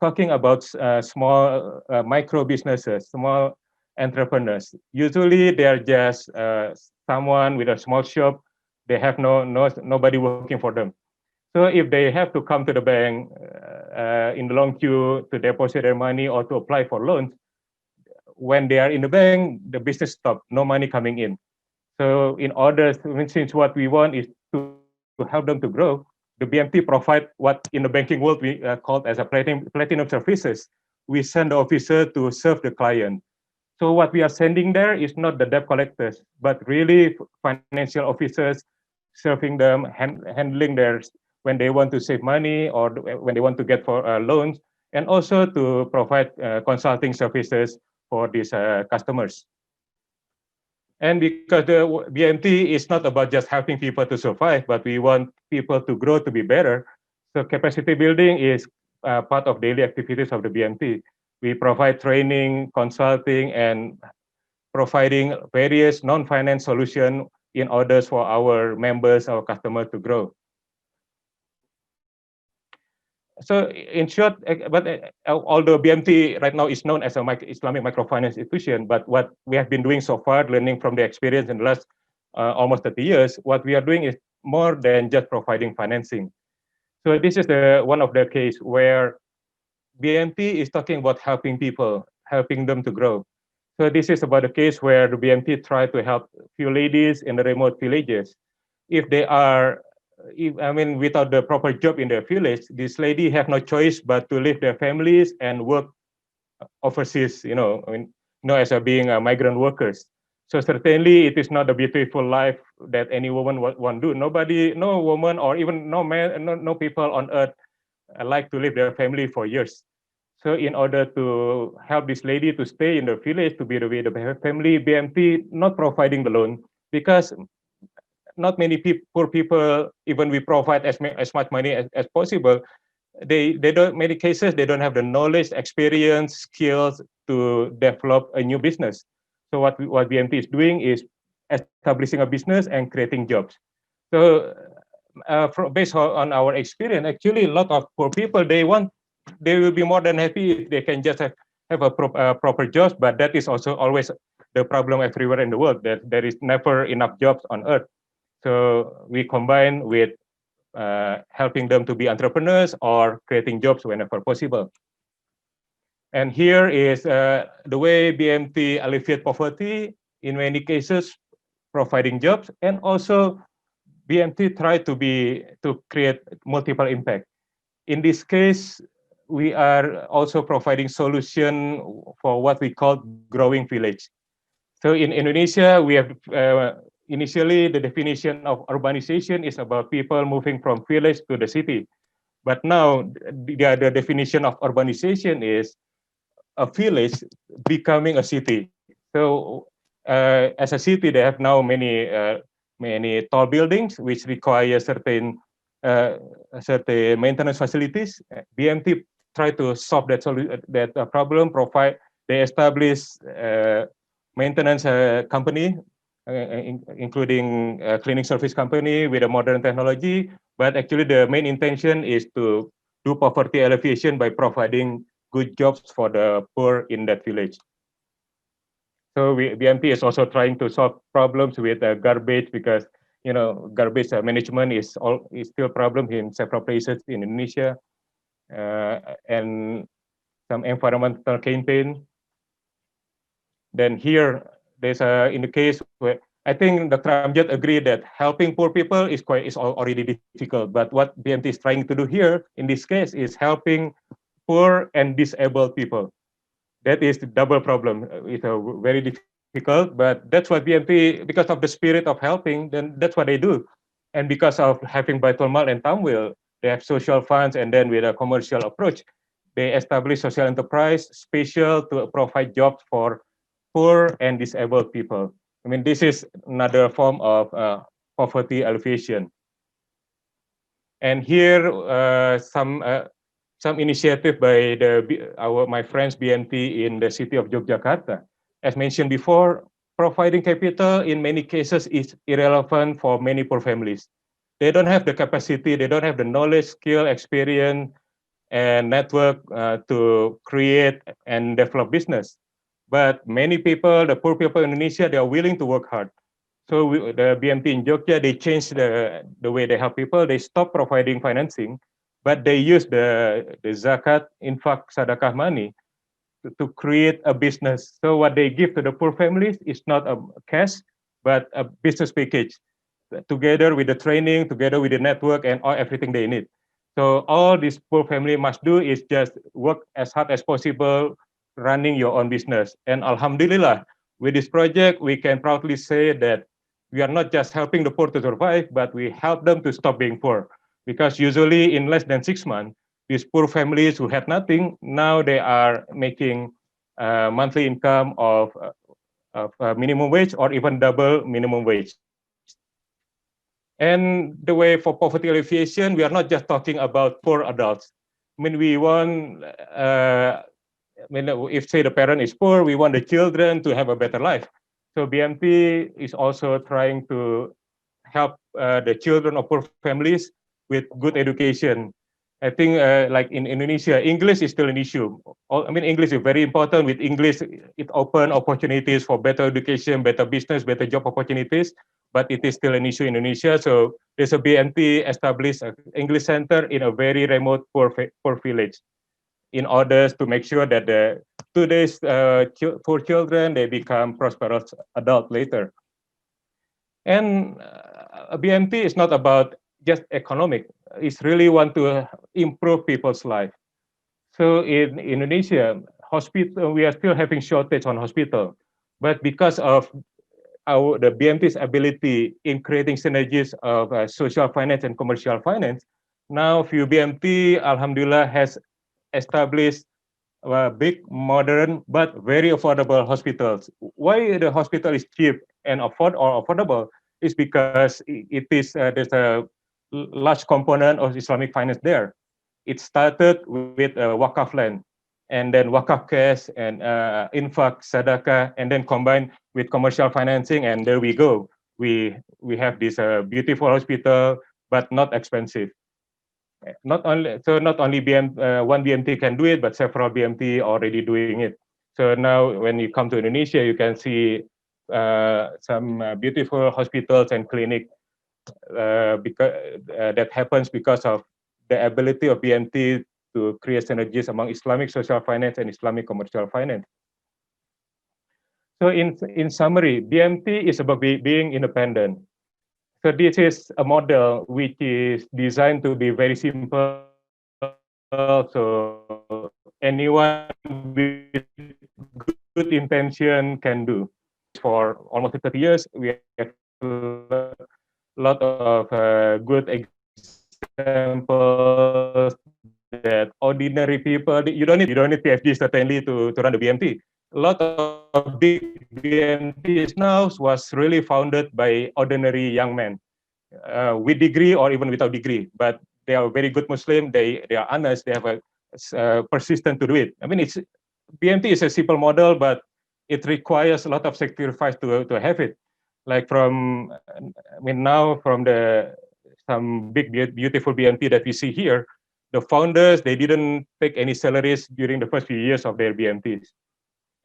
talking about small micro businesses, small entrepreneurs. Usually they are just someone with a small shop. They have nobody working for them. So if they have to come to the bank in the long queue to deposit their money or to apply for loans, when they are in the bank, the business stops, no money coming in. So in order, since what we want is to help them to grow, the BMT provide what in the banking world we call as a platinum services. We send the officer to serve the client. So what we are sending there is not the debt collectors, but really financial officers serving them, handling their when they want to save money or when they want to get for loans, and also to provide consulting services for these customers. And because the BMT is not about just helping people to survive, but we want people to grow to be better. So capacity building is part of daily activities of the BMT. We provide training, consulting, and providing various non-finance solutions in order for our members, our customers to grow. So in short, although BMT right now is known as a Islamic microfinance institution, but what we have been doing so far, learning from the experience in the last almost 30 years, what we are doing is more than just providing financing. So this is one of the case where BMT is talking about helping people, helping them to grow. So this is about a case where the BMT tried to help few ladies in the remote villages. If they are, without the proper job in their village, this lady have no choice but to leave their families and work overseas, as being migrant workers. So certainly it is not a beautiful life that any woman want to do. Nobody, no woman or even no man, no people on earth like to leave their family for years. So in order to help this lady to stay in the village, to be with the family, BMT not providing the loan because not many poor people, even we provide as much money as possible, they don't, many cases, they don't have the knowledge, experience, skills to develop a new business. So what BMT is doing is establishing a business and creating jobs. So based on our experience, actually a lot of poor people, they will be more than happy if they can just have a proper jobs, but that is also always the problem everywhere in the world, that there is never enough jobs on earth. So we combine with helping them to be entrepreneurs or creating jobs whenever possible. And here is the way BMT alleviate poverty, in many cases providing jobs, and also BMT try to create multiple impact. In this case, we are also providing solution for what we call growing village. So in Indonesia, we have initially the definition of urbanization is about people moving from village to the city. But now the definition of urbanization is a village becoming a city. So as a city, they have now many tall buildings which require certain maintenance facilities. BMT try to solve that problem. They establish maintenance company, including a cleaning service company with a modern technology. But actually, the main intention is to do poverty alleviation by providing good jobs for the poor in that village. So BMT is also trying to solve problems with garbage because garbage management is still a problem in several places in Indonesia, and some environmental campaign. Then here there's in the case where I think Dr. Amjad agreed that helping poor people is already difficult. But what BMT is trying to do here in this case is helping poor and disabled people. That is the double problem. It's very difficult, but that's what BMT, because of the spirit of helping, then that's what they do. And because of having Baitul Mal and Tamwil, they have social funds, and then with a commercial approach, they establish social enterprise special to provide jobs for poor and disabled people. I mean, this is another form of poverty alleviation. And here, some initiative by my friends BNT in the city of Yogyakarta. As mentioned before, providing capital in many cases is irrelevant for many poor families. They don't have the capacity, they don't have the knowledge, skill, experience, and network to create and develop business. But many people, the poor people in Indonesia, they are willing to work hard. So the BMT in Jogja, they changed the way they help people. They stopped providing financing, but they use the zakat, infak, sadaqah money to create a business. So what they give to the poor families is not a cash, but a business package, together with the training, together with the network and everything they need. So all this poor family must do is just work as hard as possible, running your own business. And Alhamdulillah, with this project, we can proudly say that we are not just helping the poor to survive, but we help them to stop being poor. Because usually in less than 6 months, these poor families who had nothing, now they are making monthly income of minimum wage or even double minimum wage. And the way for poverty alleviation, we are not just talking about poor adults. I mean, we want, if say the parent is poor, we want the children to have a better life. So BMT is also trying to help the children of poor families with good education. I think like in Indonesia, English is still an issue. I mean, English is very important. With English, it opens opportunities for better education, better business, better job opportunities, but it is still an issue in Indonesia. So there's a BMT established an English center in a very remote poor village in order to make sure that today's poor children, they become prosperous adults later. And BMT is not about just economic. It's really want to improve people's life. So in Indonesia, hospital, we are still having shortage on hospital, but because of the BMT's ability in creating synergies of social finance and commercial finance, now few BMT, Alhamdulillah, has established big, modern, but very affordable hospitals. Why the hospital is cheap and affordable is because there's a large component of Islamic finance there. It started with wakaf land, and then wakaf cash and infak, sadaqah, and then combined with commercial financing, and there we go. We have this beautiful hospital, but not expensive. Not only one BMT can do it, but several BMT already doing it. So now when you come to Indonesia, you can see some beautiful hospitals and clinics that happens because of the ability of BMT to create synergies among Islamic social finance and Islamic commercial finance. So in summary, BMT is about being independent. So this is a model which is designed to be very simple. So anyone with good intention can do. For almost 30 years, we have a lot of good examples that ordinary people, you don't need PhD certainly to run the BMT. A lot of big BMTs now was really founded by ordinary young men with degree or even without degree, but they are very good Muslim. They are honest. They have a persistent to do it. I mean, BMT is a simple model, but it requires a lot of sacrifice to have it. Like now from some big beautiful BMT that we see here, the founders, they didn't take any salaries during the first few years of their BMTs.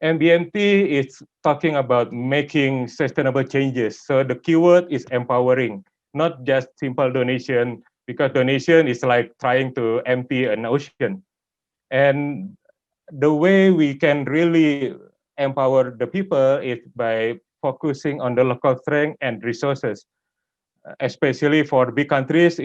And BMT is talking about making sustainable changes. So the keyword is empowering, not just simple donation, because donation is like trying to empty an ocean. And the way we can really empower the people is by focusing on the local strength and resources, especially for big countries.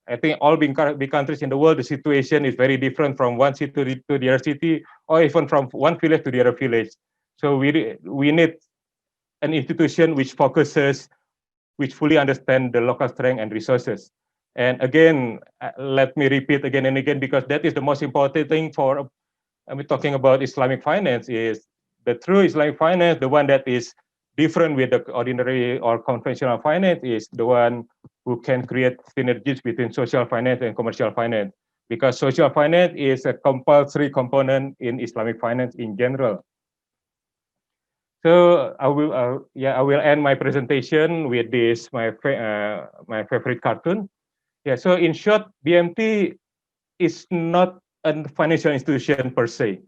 I think all big countries in the world, the situation is very different from one city to the other city, or even from one village to the other village. So we need an institution which focuses, which fully understand the local strength and resources. And again, let me repeat again and again, because that is the most important thing for, I'm talking about Islamic finance, is the true Islamic finance, the one that is different with the ordinary or conventional finance, is the one who can create synergies between social finance and commercial finance. Because social finance is a compulsory component in Islamic finance in general. So I will end my presentation with this, my favorite cartoon. Yeah, so in short, BMT is not a financial institution per se.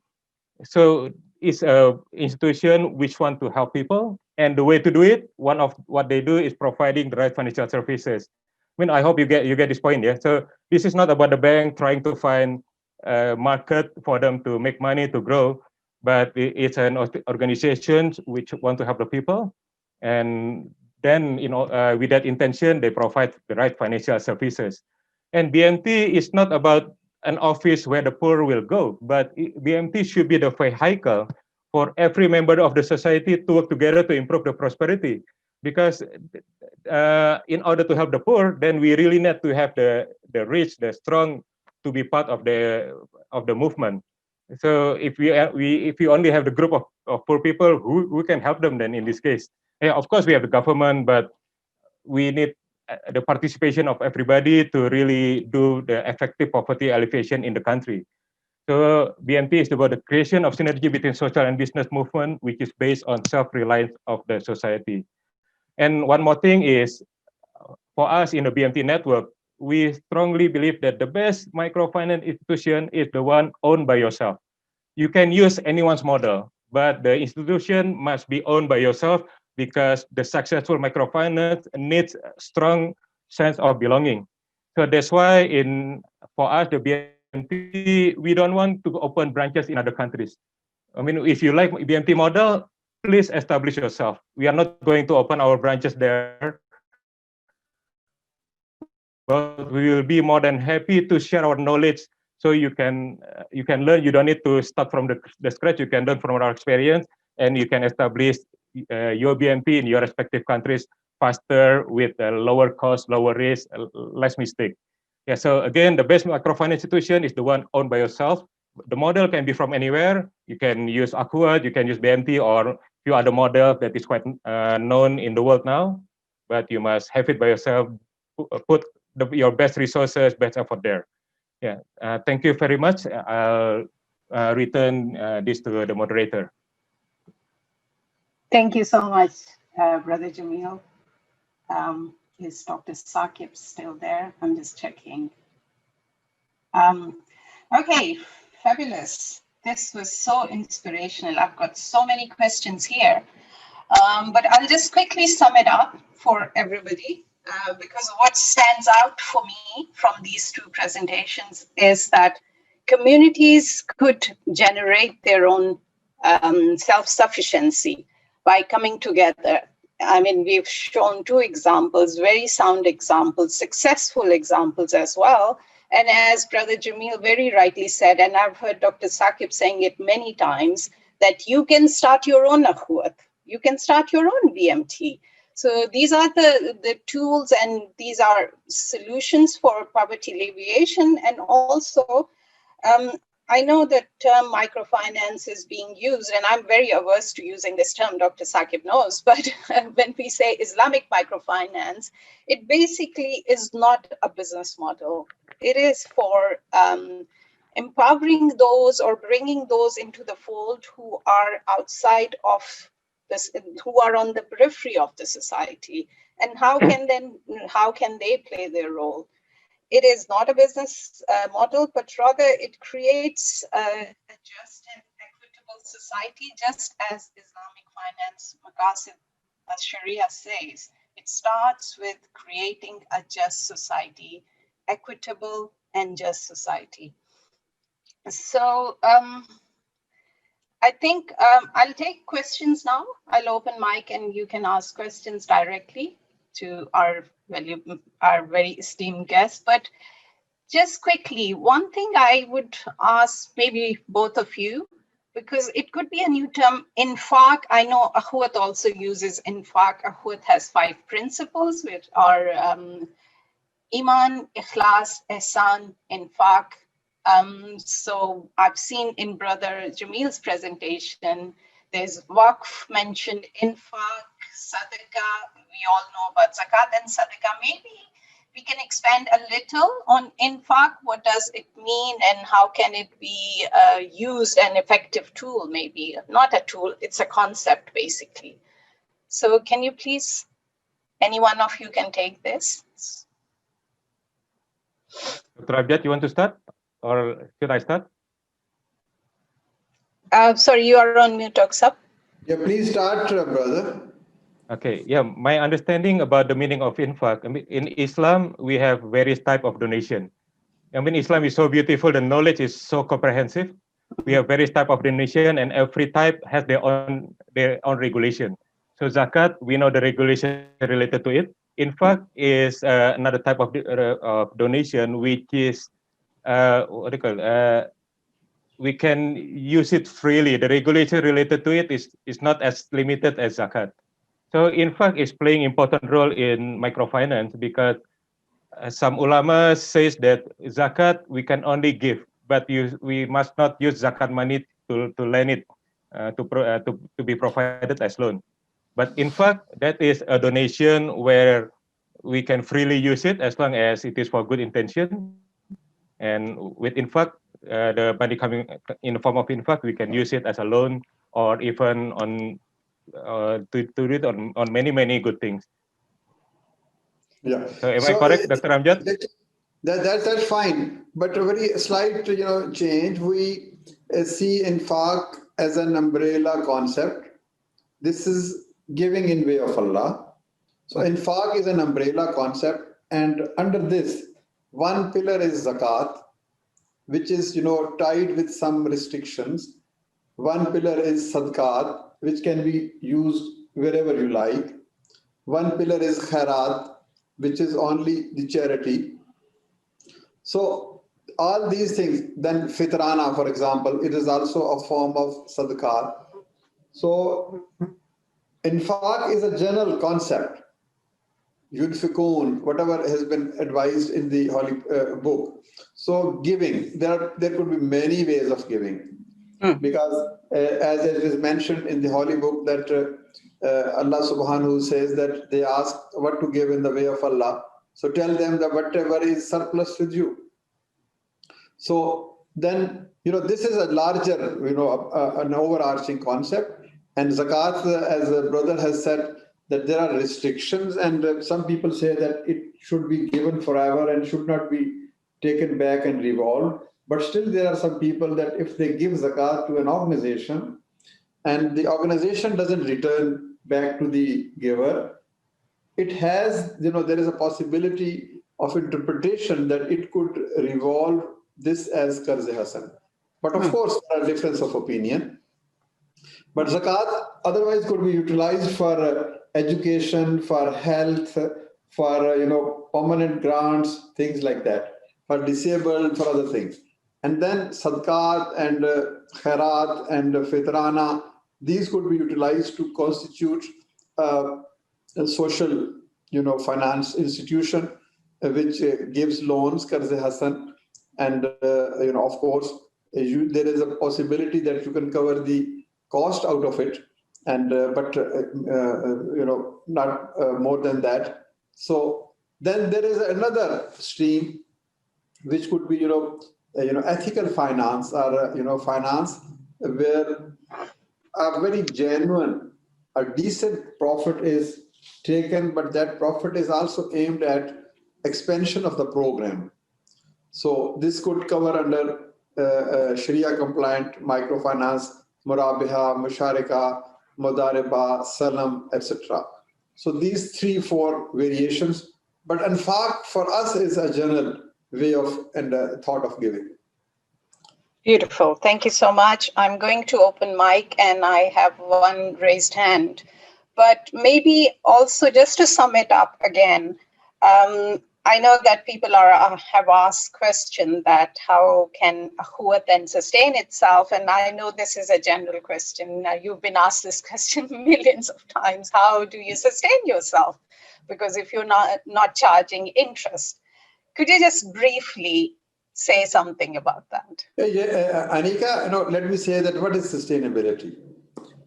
So it's a institution which want to help people, and the way to do it, one of what they do is providing the right financial services. I mean, I hope you get this point. Yeah. So this is not about the bank trying to find a market for them to make money to grow, but it's an organization which want to help the people, and then with that intention they provide the right financial services. And BMT is not about an office where the poor will go, but BMT should be the vehicle for every member of the society to work together to improve the prosperity. Because in order to help the poor, then we really need to have the rich, the strong, to be part of the movement. So if we only have the group of poor people, who can help them then in this case? Yeah, of course we have the government, but we need the participation of everybody to really do the effective poverty alleviation in the country. So BMT is about the creation of synergy between social and business movement, which is based on self-reliance of the society. And one more thing is, for us in the BMT network, we strongly believe that the best microfinance institution is the one owned by yourself. You can use anyone's model, but the institution must be owned by yourself, because the successful microfinance needs a strong sense of belonging. So that's why for us, the BMT, we don't want to open branches in other countries. I mean, if you like BMT model, please establish yourself. We are not going to open our branches there, but we will be more than happy to share our knowledge, so you can learn. You don't need to start from the scratch. You can learn from our experience, and you can establish your BMT in your respective countries faster, with lower cost, lower risk, less mistake. Yeah. So again, the best microfinance institution is the one owned by yourself. The model can be from anywhere. You can use Aqua, you can use BMT, or few other models that is quite known in the world now. But you must have it by yourself. Put your best resources, best effort there. Yeah. Thank you very much. I'll return this to the moderator. Thank you so much, Brother Jamil. Is Dr. Saqib still there? I'm just checking. Okay, fabulous. This was so inspirational. I've got so many questions here, but I'll just quickly sum it up for everybody, because what stands out for me from these two presentations is that communities could generate their own self-sufficiency by coming together. I mean, we've shown two examples, very sound examples, successful examples as well. And as Brother Jamil very rightly said, and I've heard Dr. Saqib saying it many times, that you can start your own akhwat, you can start your own BMT. So these are the tools, and these are solutions for poverty alleviation. And also, I know that term microfinance is being used, and I'm very averse to using this term, Dr. Saqib knows, but when we say Islamic microfinance, it basically is not a business model. It is for empowering those or bringing those into the fold who are outside of this, who are on the periphery of the society. And how can they play their role? It is not a business model, but rather it creates a just and equitable society, just as Islamic finance, Maqasid Sharia says, it starts with creating a just society, equitable and just society. So I think I'll take questions now. I'll open mic and you can ask questions directly to our very esteemed guest. But just quickly, one thing I would ask maybe both of you, because it could be a new term, infaq. I know Akhwat also uses infaq. Akhwat has 5 principles, which are Iman, Ikhlas, Ihsan, infaq. So I've seen in Brother Jamil's presentation, there's waqf mentioned, infaq, sadaqah. We all know about zakat and sadaqah. Maybe we can expand a little on infaq. What does it mean and how can it be used, an effective tool, maybe not a tool, it's a concept basically. So can you please, any one of you can take this? Dr. Abjad, you want to start or should I start? Sorry, you are on mute, Oksab. Yeah, please start, brother. Okay, yeah, my understanding about the meaning of infaq, I mean, in Islam, we have various type of donation. I mean, Islam is so beautiful, the knowledge is so comprehensive. We have various type of donation and every type has their own regulation. So zakat, we know the regulation related to it. Infaq is another type of donation, which is, what do you call it? We can use it freely. The regulation related to it is not as limited as zakat. So infaq is playing important role in microfinance because some ulama says that zakat we can only give, but we must not use zakat money to lend it to be provided as loan. But infaq, that is a donation where we can freely use it as long as it is for good intention. And with infaq, the money coming in the form of infaq, we can use it as a loan or even on to do it on many good things. Yeah. So am I correct, Dr. Amjad? That's fine, but a very slight change. We see infaq as an umbrella concept. This is giving in way of Allah. So infaq is an umbrella concept, and under this, one pillar is zakat, which is tied with some restrictions. One pillar is sadaqat, which can be used wherever you like. One pillar is khairat, which is only the charity. So all these things, then fitrana, for example, it is also a form of sadaqat. So infaq is a general concept. Yunfikun, whatever has been advised in the Holy Book. So giving, there could be many ways of giving. Because as it is mentioned in the Holy Book that Allah subhanahu says that they ask what to give in the way of Allah. So tell them that whatever is surplus with you. So then, this is a larger, an overarching concept. And zakat, as the brother has said, that there are restrictions, and some people say that it should be given forever and should not be taken back and revolved. But still there are some people that if they give zakat to an organization and the organization doesn't return back to the giver, it has, there is a possibility of interpretation that it could revolve this as Qarz Hasan. But of course, there are difference of opinion. But zakat otherwise could be utilized for education, for health, for permanent grants, things like that, for disabled, for other things. And then sadaqat and khairat and fitrana, these could be utilized to constitute a social, finance institution which gives loans, Qarz Hasan, and of course there is a possibility that you can cover the cost out of it, and but not more than that. So then there is another stream which could be ethical finance, or finance where a very genuine, a decent profit is taken, but that profit is also aimed at expansion of the program. So this could cover under Sharia compliant microfinance murabiha, musharika, mudariba, salam, etc. So these 3-4 variations, but infaq for us is a general way of and thought of giving. Beautiful. Thank you so much. I'm going to open mic and I have one raised hand. But maybe also just to sum it up again, I know that people have asked question that how can Akhuwat then sustain itself? And I know this is a general question. You've been asked this question millions of times. How do you sustain yourself? Because if you're not charging interest, could you just briefly say something about that? Anika, let me say that what is sustainability?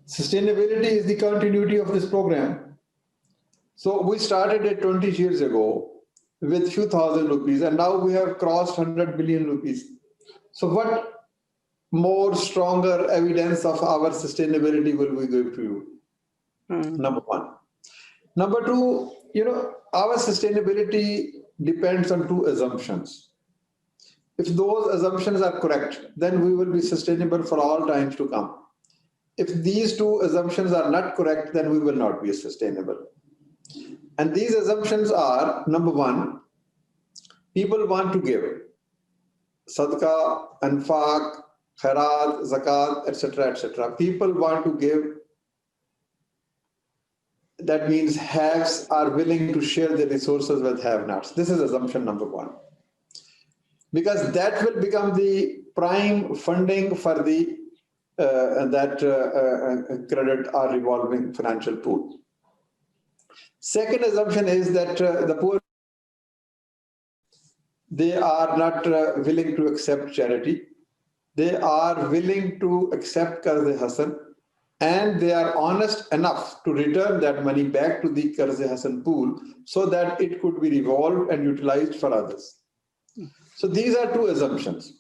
Sustainability is the continuity of this program. So we started it 20 years ago with few thousand rupees, and now we have crossed 100 billion rupees. So what more stronger evidence of our sustainability will we give to you? Number one. Number two, our sustainability depends on two assumptions. If those assumptions are correct, then we will be sustainable for all times to come. If these two assumptions are not correct, then we will not be sustainable. And these assumptions are, number one, people want to give. Sadaqah, anfaq, khairat, zakat, etc., etc. People want to give. That means haves are willing to share their resources with have-nots. This is assumption number one. Because that will become the prime funding for the credit or revolving financial pool. Second assumption is that the poor, they are not willing to accept charity. They are willing to accept Qarz Hasan, and they are honest enough to return that money back to the Qarz Hasan pool so that it could be revolved and utilized for others. So these are two assumptions.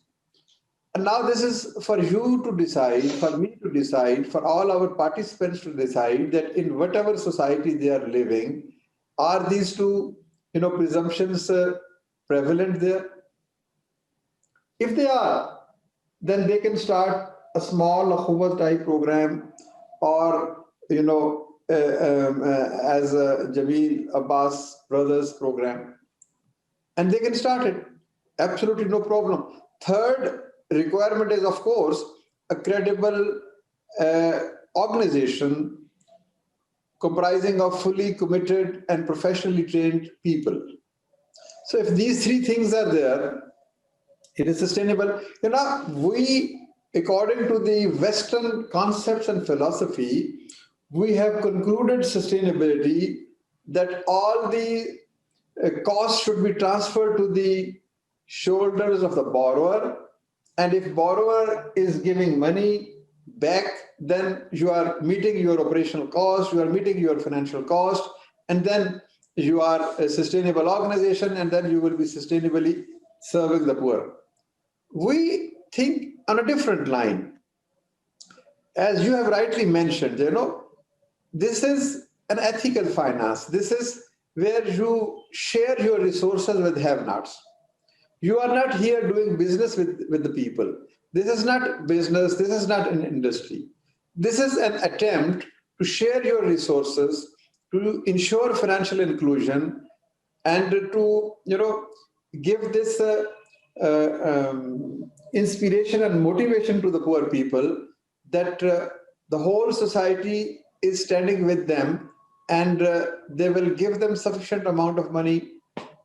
And now this is for you to decide, for me to decide, for all our participants to decide that in whatever society they are living, are these two presumptions prevalent there? If they are, then they can start a small Akhuwat type program, or as Jameel Abbas brothers program, and they can start it. Absolutely no problem. Third requirement is, of course, a credible organization comprising of fully committed and professionally trained people. So if these three things are there, it is sustainable. We, according to the Western concepts and philosophy, we have concluded sustainability that all the costs should be transferred to the shoulders of the borrower. And if borrower is giving money back, then you are meeting your operational cost, you are meeting your financial cost, and then you are a sustainable organization, and then you will be sustainably serving the poor. We think on a different line. As you have rightly mentioned, this is an ethical finance. This is where you share your resources with have-nots. You are not here doing business with the people. This is not business. This is not an industry. This is an attempt to share your resources, to ensure financial inclusion, and to give this inspiration and motivation to the poor people that the whole society is standing with them, and they will give them sufficient amount of money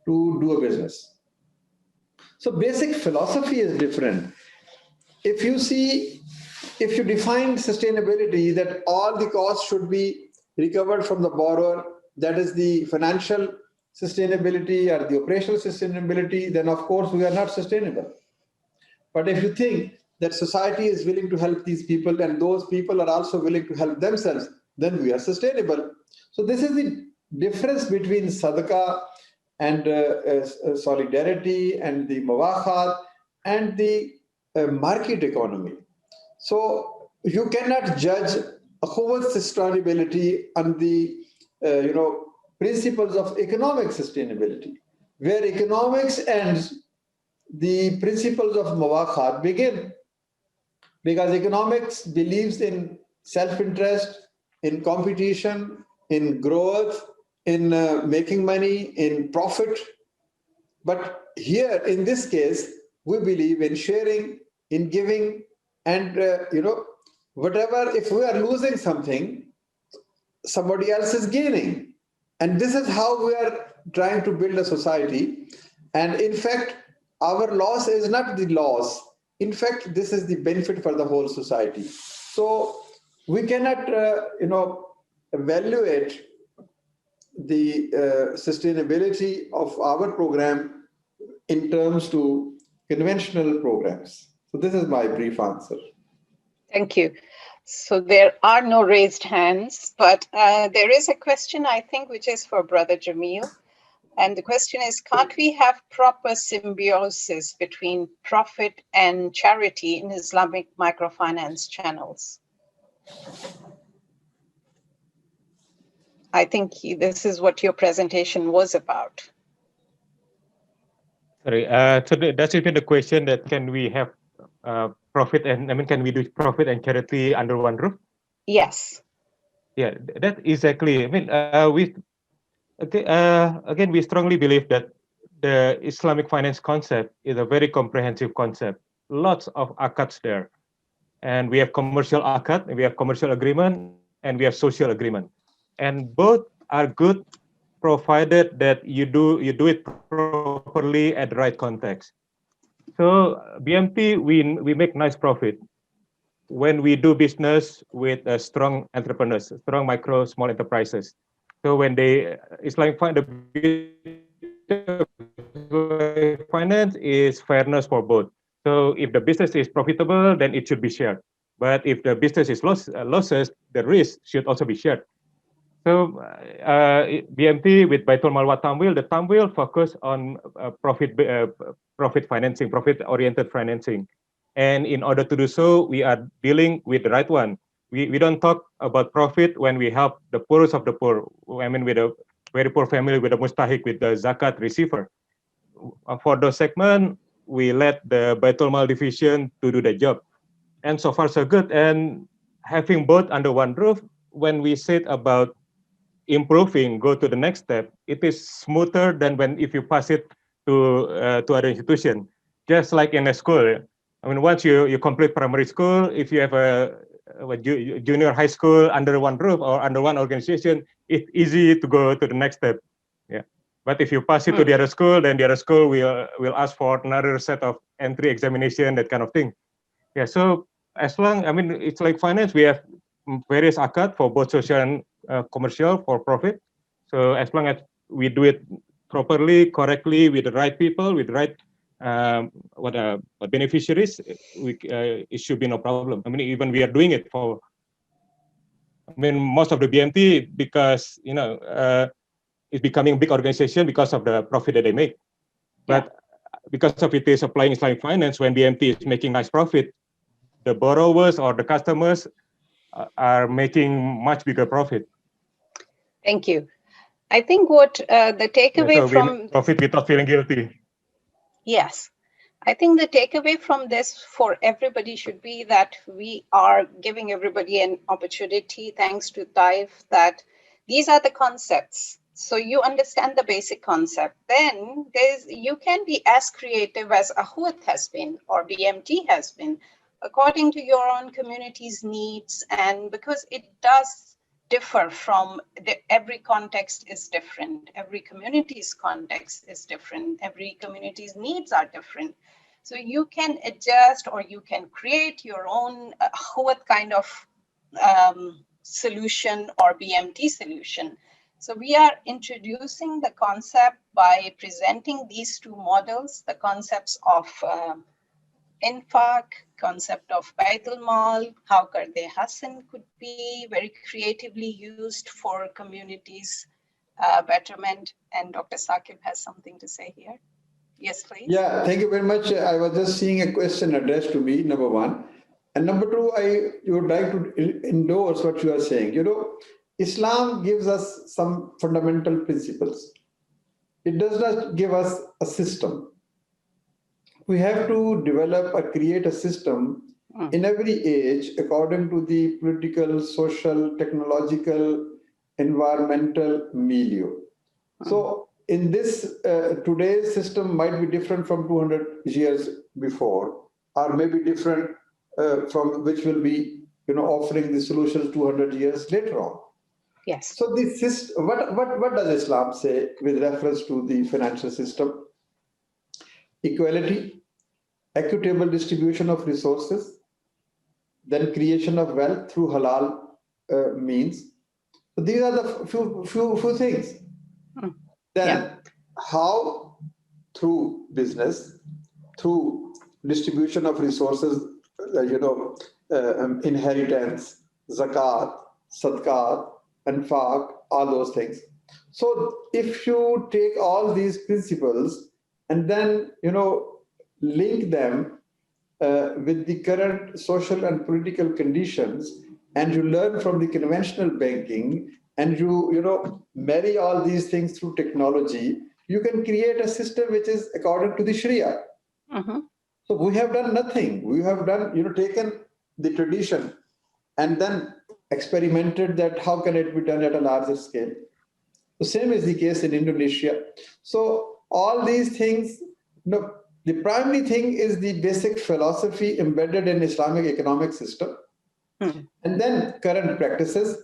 to do a business. So basic philosophy is different. If you define sustainability that all the costs should be recovered from the borrower, that is the financial sustainability or the operational sustainability, then of course we are not sustainable. But if you think that society is willing to help these people and those people are also willing to help themselves, then we are sustainable. So this is the difference between sadaqah and solidarity and the mawakhat and the market economy. So you cannot judge Akhuwat's sustainability on the principles of economic sustainability. Where economics ends, the principles of mawakhat begin. because economics believes in self-interest, in competition, in growth, in making money, in profit. But here, in this case, we believe in sharing, in giving, and whatever. If we are losing something, somebody else is gaining, and this is how we are trying to build a society. And in fact, our loss is not the loss. In fact, this is the benefit for the whole society. So we cannot, evaluate the sustainability of our program in terms to conventional programs. So this is my brief answer. Thank you. So there are no raised hands, but there is a question, I think, which is for Brother Jamil. And the question is, can't we have proper symbiosis between profit and charity in Islamic microfinance channels? I think this is what your presentation was about. Sorry, so that's even the question that can we have profit and, can we do profit and charity under one roof? Yes. Yeah, that exactly. Again, we strongly believe that the Islamic finance concept is a very comprehensive concept. Lots of akats there. And we have commercial akad, we have commercial agreement, and we have social agreement. And both are good provided that you do it properly at the right context. So BMT, we make nice profit when we do business with strong entrepreneurs, strong micro, small enterprises. So when they Islamic finance is fairness for both. So if the business is profitable, then it should be shared. But if the business is losses, the risk should also be shared. So BMT with Baitul Mal wa Tamwil, the Tamwil focus on profit financing, profit-oriented financing. And in order to do so, we are dealing with the right one. We don't talk about profit when we help the poorest of the poor. I mean, with a very poor family, with a mustahik, with the zakat receiver. For those segment, we let the Baitul Mal division to do the job. And so far, so good. And having both under one roof, when we said about improving, go to the next step, it is smoother than if you pass it to other institution. Just like in a school, I mean, once you complete primary school, if you have a junior high school under one roof or under one organization, it's easy to go to the next step. Yeah. But if you pass it to the other school, then the other school will ask for another set of entry examination, that kind of thing. Yeah. So as long, it's like finance, we have various akad for both social and commercial for profit. So as long as we do it properly, correctly, with the right people, with the right beneficiaries, it should be no problem. Even we are doing it for. Most of the BMT, because it's becoming a big organization because of the profit that they make. But because of it is applying Islamic finance, when BMT is making nice profit, the borrowers or the customers are making much bigger profit. Thank you. I think what the takeaway from profit without feeling guilty. Yes, I think the takeaway from this for everybody should be that we are giving everybody an opportunity, thanks to Taif, that these are the concepts. So you understand the basic concept. Then you can be as creative as Ahud has been or BMT has been, according to your own community's needs, and because it does differ from every context is different, every community's context is different, every community's needs are different. So you can adjust or you can create your own what kind of solution or BMT solution. So we are introducing the concept by presenting these two models, the concepts of infaq, concept of Baitul Mal, how Karde Hasan could be very creatively used for communities' betterment. And Dr. Saqib has something to say here. Yes, please. Yeah, thank you very much. I was just seeing a question addressed to me, number one. And number two, I would like to endorse what you are saying. Islam gives us some fundamental principles. It does not give us a system. We have to develop or create a system in every age, according to the political, social, technological, environmental milieu. So in this, today's system might be different from 200 years before, or maybe different from which will be, offering the solutions 200 years later on. Yes. So this system, what does Islam say with reference to the financial system? Equality, equitable distribution of resources, then creation of wealth through halal means. So these are the few things. Then how? Through business, through distribution of resources, inheritance, zakat, sadaqat, infaq, all those things. So if you take all these principles and then, link them with the current social and political conditions, and you learn from the conventional banking, and you marry all these things through technology, you can create a system which is according to the Sharia. So we have done nothing. We have done, taken the tradition and then experimented that how can it be done at a larger scale. The same is the case in Indonesia. So all these things, the primary thing is the basic philosophy embedded in Islamic economic system, and then current practices,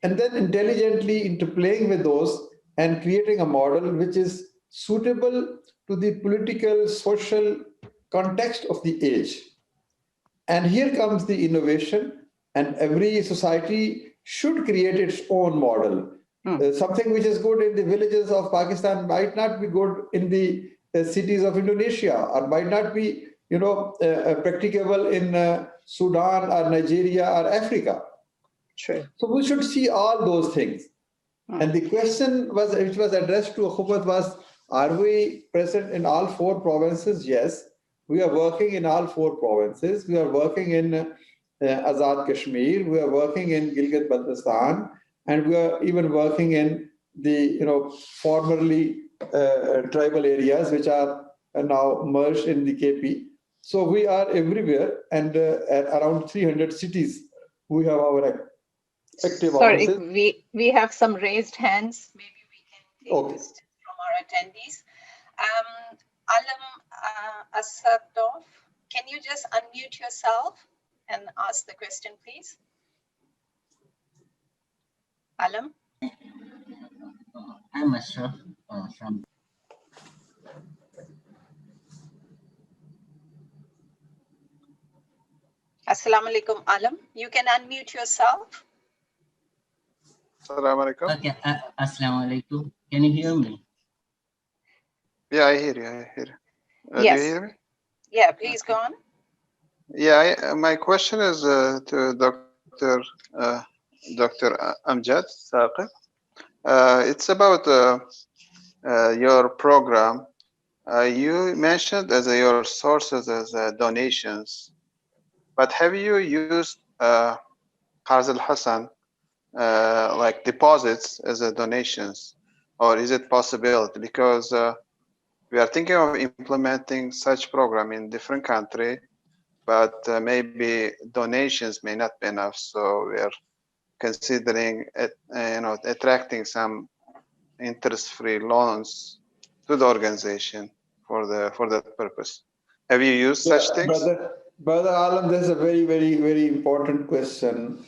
and then intelligently interplaying with those and creating a model which is suitable to the political, social context of the age. And here comes the innovation, and every society should create its own model. Something which is good in the villages of Pakistan might not be good in the cities of Indonesia, or might not be, practicable in Sudan or Nigeria or Africa. True. So we should see all those things. And the question which was addressed to Hukumat was, are we present in all 4 provinces? Yes, we are working in all 4 provinces. We are working in Azad Kashmir. We are working in Gilgit-Baltistan, and we are even working in the formerly tribal areas which are now merged in the KP. So we are everywhere, and at around 300 cities we have our active Sorry, offices. we have some raised hands. Maybe we can take this from our attendees. Alam Asadov, can you just unmute yourself and ask the question, please? Alam? I'm Ashraf from. Assalamu alaikum, Alam. You can unmute yourself. Assalamu alaikum. Okay, assalamu alaikum. Can you hear me? Yeah, I hear you. Yes. Do you hear me? Yeah, please go on. Yeah, my question is to Dr. Amjad Saqib. It's about your program. You mentioned as your sources as donations, but have you used Qarz al-Hasan like deposits as donations, or is it possibility? Because we are thinking of implementing such program in different country, but maybe donations may not be enough. So we are considering attracting some interest-free loans to the organization for that purpose. Have you used such things? Brother Alam, that's a very, very, very important question.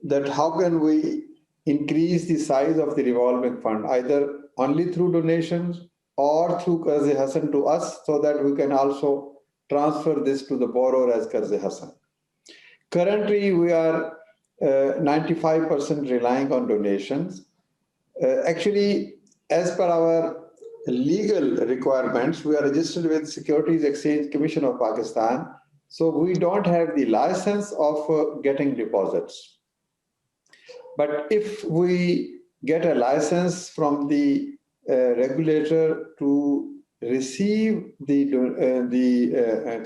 That how can we increase the size of the revolving fund, either only through donations or through Qarz Hasan to us, so that we can also transfer this to the borrower as Qarz Hasan. Currently, we are 95% relying on donations. Actually, as per our legal requirements, we are registered with Securities Exchange Commission of Pakistan. So we don't have the license of getting deposits. But if we get a license from the regulator to receive the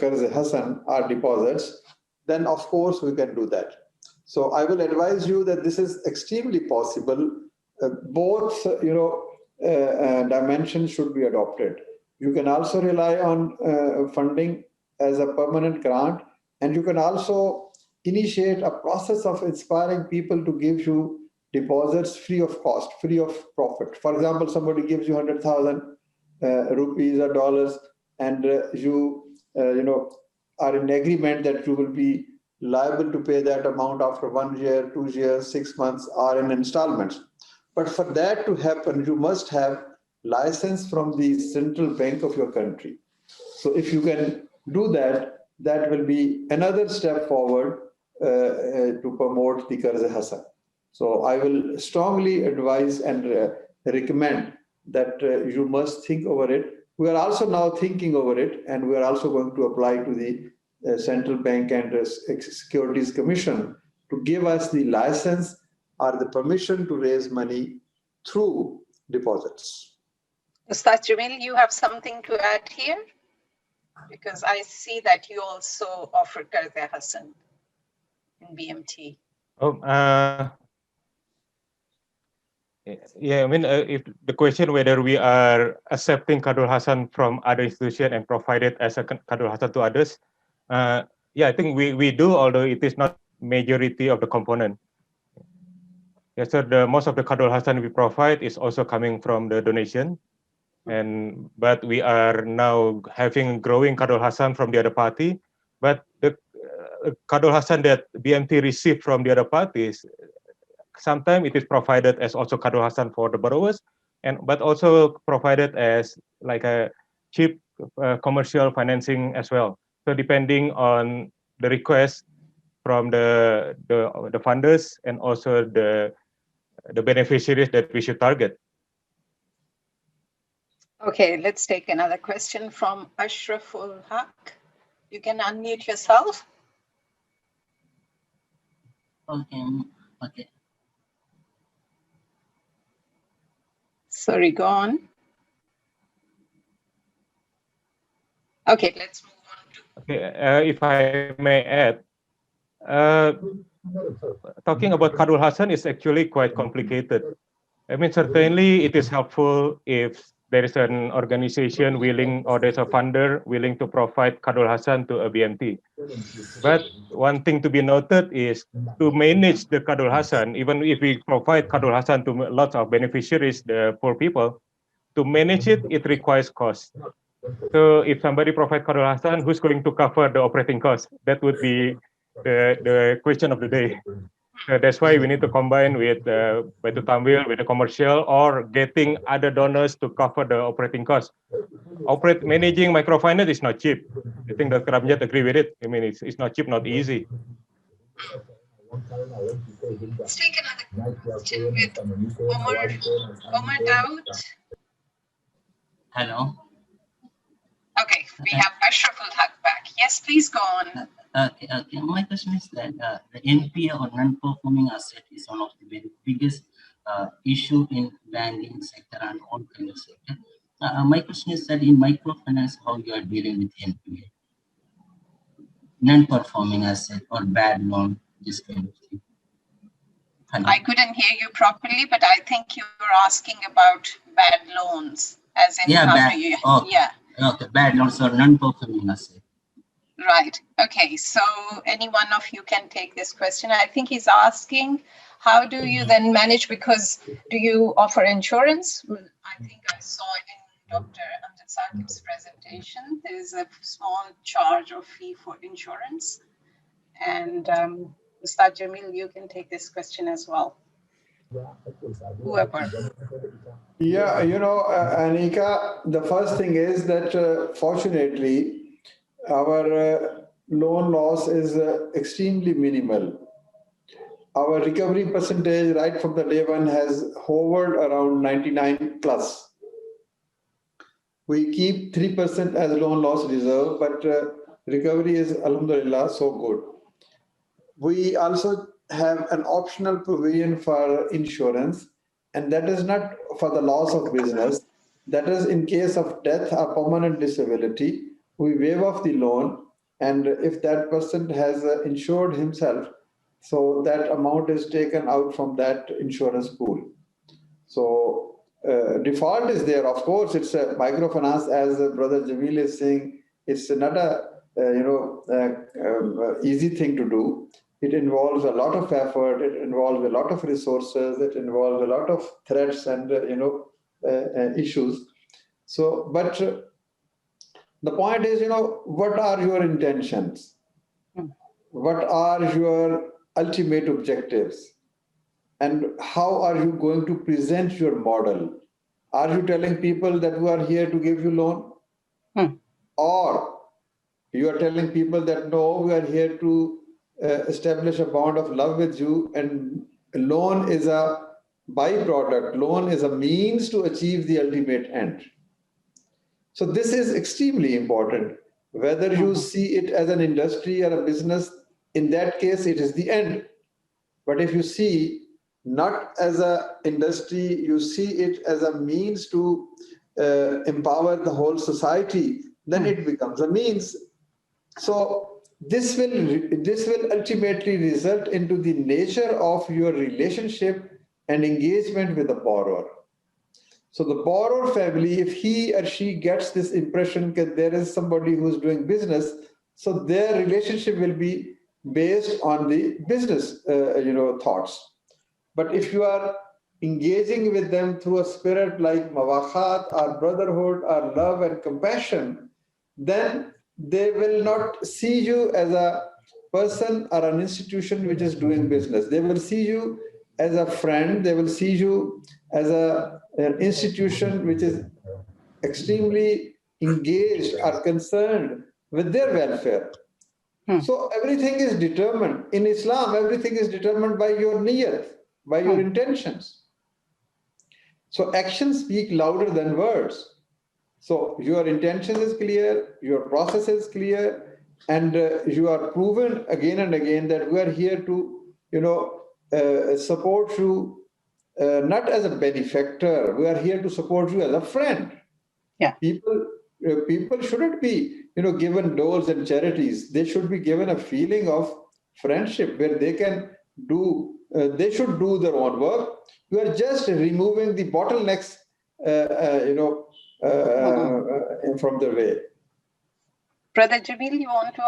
Qarz Hasan or deposits, then of course we can do that. So I will advise you that this is extremely possible. Both dimensions should be adopted. You can also rely on funding as a permanent grant, And you can also initiate a process of inspiring people to give you deposits free of cost, free of profit. For example, somebody gives you 100,000 rupees or dollars, and you are in agreement that you will be liable to pay that amount after 1 year, 2 years, 6 months, or in installments. But for that to happen, you must have license from the central bank of your country. So if you can do that, that will be another step forward to promote the Qarz Hasan. So I will strongly advise and recommend that you must think over it. We are also now thinking over it, and we are also going to apply to the Central Bank and Securities Commission to give us the license or the permission to raise money through deposits. Ustaz Jamil, you have something to add here? Because I see that you also offer Qarz Hasan in BMT. Oh, yeah, I mean, if the question whether we are accepting Qardul Hasan from other institutions and provide it as a Qardul Hasan to others, yeah, I think we do, although it is not majority of the component. Yeah, so most of the Qardul Hasan we provide is also coming from the donation, but we are now having growing Qardul Hasan from the other party, but the Qardul Hasan that BMT received from the other parties, sometimes it is provided as also Qardul Hasan for the borrowers, but also provided as like a cheap commercial financing as well. So depending on the request from the funders and also the beneficiaries that we should target. Okay, let's take another question from Ashraful Haq. You can unmute yourself. Okay. Sorry, go on. Okay, let's move on to. Okay, if I may add, talking about Qardul Hasan is actually quite complicated. I mean, certainly it is helpful if there is an organization willing or there's a funder willing to provide Qardul Hasan to a BMT. But one thing to be noted is to manage the Qardul Hasan, even if we provide Qardul Hasan to lots of beneficiaries, the poor people, to manage it, it requires cost. So if somebody provides Qardul Hasan, who's going to cover the operating cost? That would be the question of the day. That's why we need to combine with Baitul Tamwil, with the commercial, or getting other donors to cover the operating cost. Managing microfinance is not cheap. I think Dr. Amjad agree with it. I mean, it's not cheap, not easy. Let's take another question with Omar Dawood. Hello. Okay, we have Ashraful Haq back. Yes, please go on. Okay. My question is that the NPA or non-performing asset is one of the very biggest issue in banking sector and all kind of sector. My question is that in microfinance, how you are dealing with NPA, non-performing asset or bad loan, this kind of thing. Hello. I couldn't hear you properly, but I think you were asking about bad loans, as in how do you? Okay. Yeah. Okay, bad loans or non-performing asset. Right. Okay. So any one of you can take this question. I think he's asking, how do you then manage? Because do you offer insurance? I think I saw in Dr. Amjad Saqib's presentation, there is a small charge or fee for insurance. And Ustad Jamil, you can take this question as well. Whoever. Yeah, Anika, the first thing is that fortunately, our loan loss is extremely minimal. Our recovery percentage right from the day one has hovered around 99 plus. We keep 3% as loan loss reserve, but recovery is, alhamdulillah, so good. We also have an optional provision for insurance, and that is not for the loss of business. That is in case of death or permanent disability. We waive off the loan, and if that person has insured himself, so that amount is taken out from that insurance pool. So default is there. Of course, it's a microfinance, as Brother Jamil is saying. It's not a easy thing to do. It involves a lot of effort. It involves a lot of resources. It involves a lot of threats and issues. So, but the point is, what are your intentions? What are your ultimate objectives? And how are you going to present your model? Are you telling people that we are here to give you loan? Or you are telling people that no, we are here to establish a bond of love with you, and loan is a byproduct. Loan is a means to achieve the ultimate end. So this is extremely important. Whether you see it as an industry or a business, in that case, it is the end. But if you see not as an industry, you see it as a means to empower the whole society, then it becomes a means. So this will ultimately result into the nature of your relationship and engagement with the borrower. So the borrower family, if he or she gets this impression that there is somebody who's doing business, so their relationship will be based on the business, thoughts. But if you are engaging with them through a spirit like mawakhat or brotherhood or love and compassion, then they will not see you as a person or an institution which is doing business. They will see you as a friend. They will see you as an institution which is extremely engaged or concerned with their welfare. So everything is determined. In Islam, everything is determined by your niyat, by your intentions. So actions speak louder than words. So your intention is clear, your process is clear, and you are proven again and again that we are here to, support you, not as a benefactor. We are here to support you as a friend. Yeah. People shouldn't be, given doles and charities. They should be given a feeling of friendship where they can do. They should do their own work. You are just removing the bottlenecks, from the way. Brother Jamil, you want to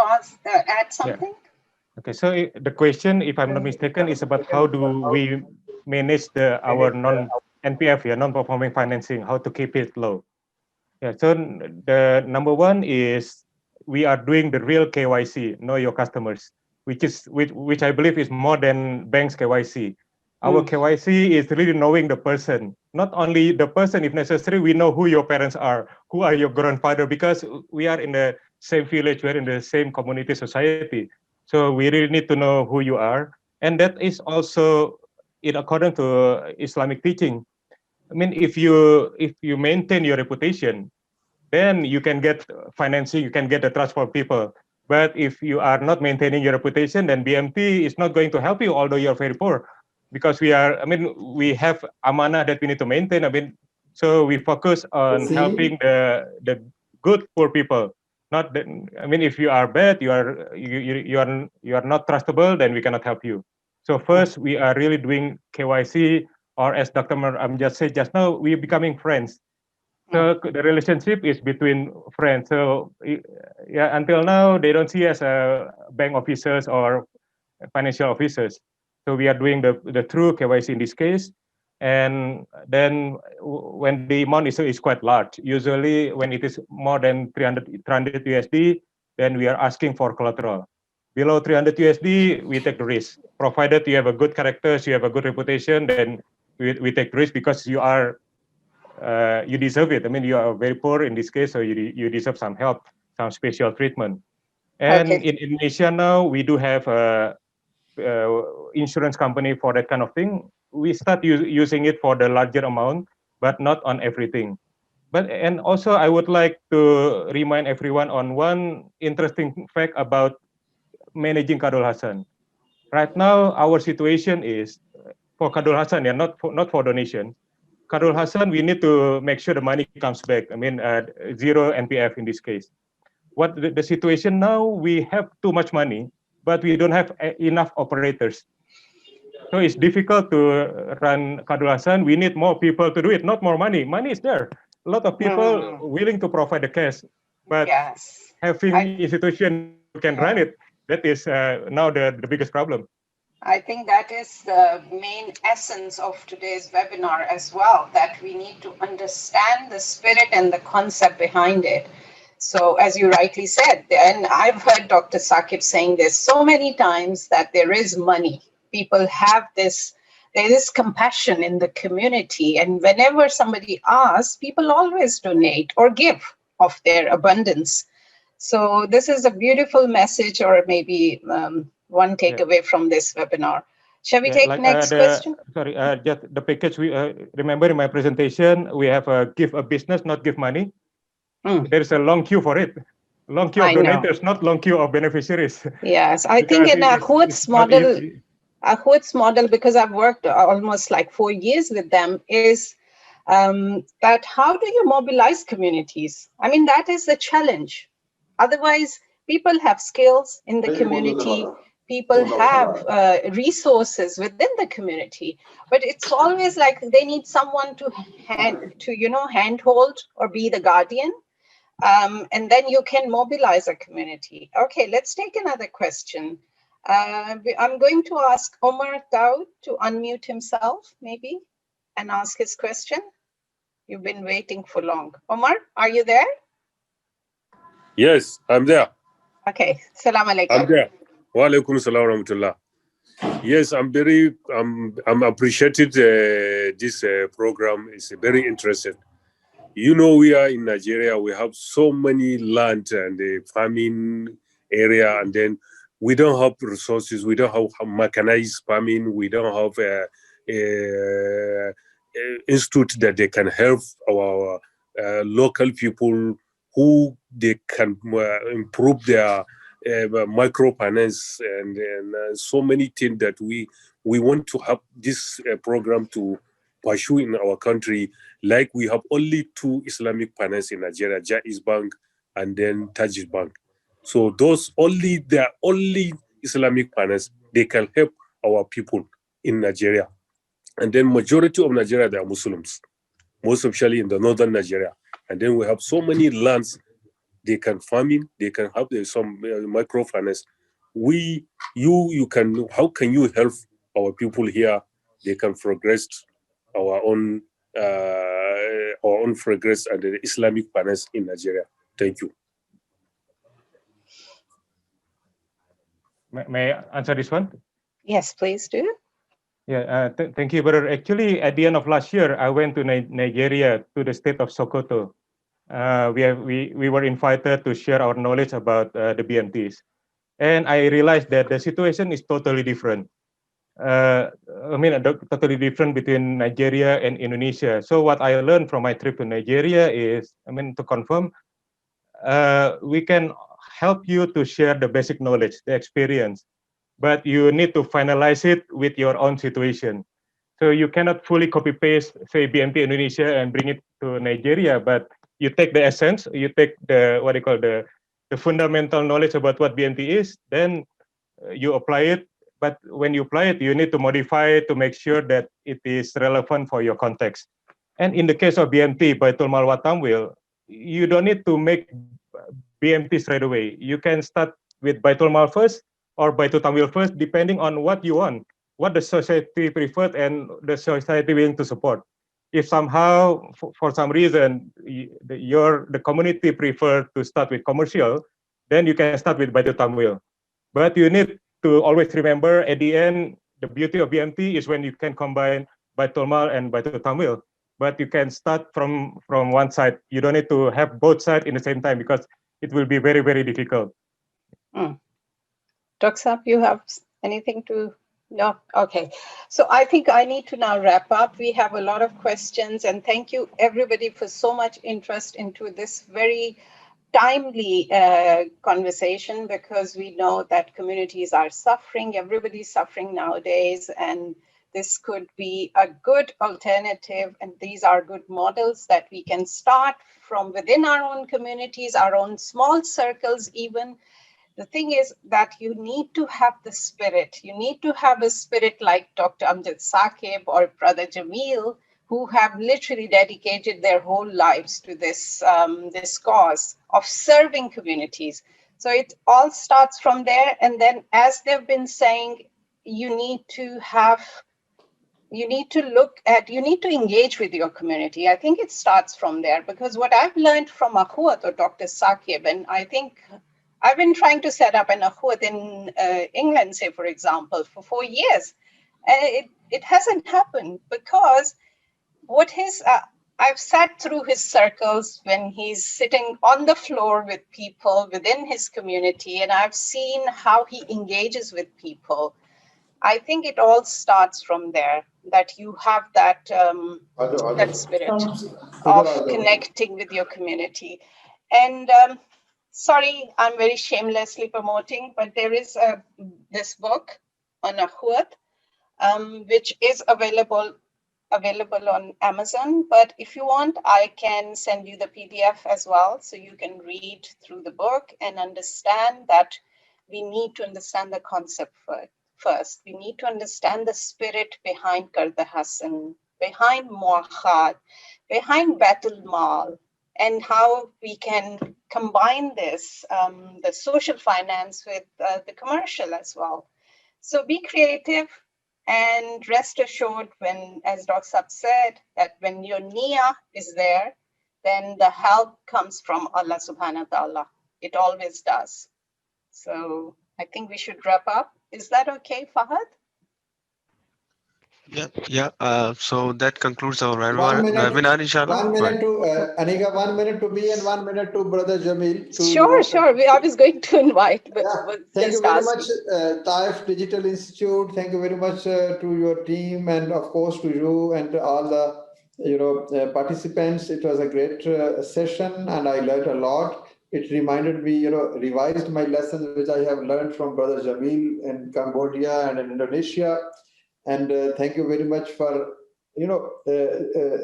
add something? Yeah. Okay, so the question, if I'm not mistaken, is about how do we manage our non-NPF, non-performing financing, how to keep it low. Yeah, so the number one is we are doing the real KYC, know your customers, which I believe is more than banks KYC. Our KYC is really knowing the person, not only the person, if necessary, we know who your parents are, who are your grandfather, because we are in the same village, we're in the same community society. So we really need to know who you are. And that is also in accordance to Islamic teaching. I mean, if you maintain your reputation, then you can get financing, you can get the trust for people. But if you are not maintaining your reputation, then BMT is not going to help you, although you're very poor. Because we have amanah that we need to maintain. So we focus on helping the good poor people. Not that, if you are bad, you are not trustable, then we cannot help you. So first, we are really doing KYC, or as Dr. Amjad said just now, we're becoming friends. So the relationship is between friends. So yeah, until now, they don't see us as bank officers or financial officers. So we are doing the true KYC in this case. And then when the amount is quite large, usually when it is more than 300 USD, then we are asking for collateral. Below 300 USD, we take the risk. Provided you have a good character, you have a good reputation, then we take the risk because you are you deserve it. You are very poor in this case, so you deserve some help, some special treatment. And in Indonesia now, we do have a insurance company for that kind of thing. We start using it for the larger amount, but not on everything. And also, I would like to remind everyone on one interesting fact about managing Kadul Hasan. Right now, our situation is for Kadul Hasan, not for donation. Kadul Hasan, we need to make sure the money comes back. Zero NPF in this case. What the situation now, we have too much money, but we don't have enough operators. So it's difficult to run Kadul Hasan. We need more people to do it, not more money. Money is there. A lot of people willing to provide the cash, but having institution who can run it, that is now the biggest problem. I think that is the main essence of today's webinar as well, that we need to understand the spirit and the concept behind it. So as you rightly said, and I've heard Dr. Saqib saying this so many times, that there is money. People have this, there is compassion in the community. And whenever somebody asks, people always donate or give of their abundance. So this is a beautiful message, or maybe one takeaway from this webinar. Shall we take like, next question? Sorry, just the package. We remember in my presentation, we have a give a business, not give money. There is a long queue for it. Long queue of donators, not long queue of beneficiaries. Yes, I think in Ahood's model, because I've worked almost like 4 years with them, is that how do you mobilize communities? I mean, that is the challenge. Otherwise, people have skills in the community, people have resources within the community, but it's always like they need someone to handhold or be the guardian, and then you can mobilize a community. Okay, let's take another question. I'm going to ask Omar Daud to unmute himself, maybe, and ask his question. You've been waiting for long. Omar, are you there? Yes, I'm there. Okay, salam alaikum. I'm there. Wa alaikum salam wa rahmatullah. Yes, I'm appreciated this program. It's very interesting. You know, we are in Nigeria, we have so many land and farming area, and then we don't have resources, we don't have mechanized farming, we don't have institute that they can help our local people who they can improve their microfinance and so many things that we want to have this program to pursue in our country. Like we have only 2 Islamic finance in Nigeria, Jaiz Bank and then Tajid Bank. So those they're only Islamic finance, they can help our people in Nigeria. And then majority of Nigeria, they are Muslims, most especially in the northern Nigeria. And then we have so many lands, they can farming, they can have some microfinance. How can you help our people here? They can progress our own progress and the Islamic finance in Nigeria. Thank you. May I answer this one? Yes, please do. Yeah, thank you, brother. Actually, at the end of last year, I went to Nigeria, to the state of Sokoto. We were invited to share our knowledge about the BMTs, and I realized that the situation is totally different. Totally different between Nigeria and Indonesia. So what I learned from my trip to Nigeria is, to confirm, we can help you to share the basic knowledge, the experience, but you need to finalize it with your own situation. So you cannot fully copy paste, say, BMT Indonesia and bring it to Nigeria, but you take the essence, you take the fundamental knowledge about what BMT is, then you apply it. But when you apply it, you need to modify it to make sure that it is relevant for your context. And in the case of BMT, Baitul Mal wa Tamwil, you don't need to make BMT straight away. You can start with Baitul Mal first or Baitul Tamwil first, depending on what you want, what the society preferred and the society willing to support. If somehow, for some reason, the community prefer to start with commercial, then you can start with Baitul Tamwil. But you need to always remember, at the end, the beauty of BMT is when you can combine Baitul Mal and Baitul Tamwil. But you can start from one side. You don't need to have both sides in the same time, because it will be very, very difficult. Dr. Saab, you have anything to? No? Okay. So I think I need to now wrap up. We have a lot of questions, and thank you everybody for so much interest into this very timely conversation, because we know that communities are suffering, everybody's suffering nowadays, and this could be a good alternative, and these are good models that we can start from within our own communities, our own small circles even. The thing is that you need to have the spirit. You need to have a spirit like Dr. Amjad Saqib or Brother Jamil, who have literally dedicated their whole lives to this, this cause of serving communities. So it all starts from there. And then, as they've been saying, you need to engage with your community. I think it starts from there, because what I've learned from Akhwat or Dr. Saqib, and I think I've been trying to set up an Akhwat in England, say, for example, for 4 years. And it hasn't happened because I've sat through his circles when he's sitting on the floor with people within his community, and I've seen how he engages with people. I think it all starts from there, that you have that, that spirit of connecting with your community. And sorry, I'm very shamelessly promoting, but there is this book on Akhwat, which is available on Amazon. But if you want, I can send you the PDF as well, so you can read through the book and understand that we need to understand the concept first. We need to understand the spirit behind Karda Hassan, behind Muakhad, behind Baitul Mal, and how we can combine this, the social finance, with the commercial as well. So be creative, and rest assured, when, as Dr. Sab said, that when your niyyah is there, then the help comes from Allah subhanahu wa ta'ala. It always does. So I think we should wrap up. Is that okay, Fahad? Yeah. So that concludes our 1 minute, webinar, inshallah. 1 minute to Anika, 1 minute to me and 1 minute to Brother Jamil. Sure. I was going to invite, but thank you very much, Taif Digital Institute. Thank you very much to your team, and of course to you and all the participants. It was a great session, and I learned a lot. It reminded me, revised my lessons which I have learned from Brother Jamil in Cambodia and in Indonesia. And thank you very much for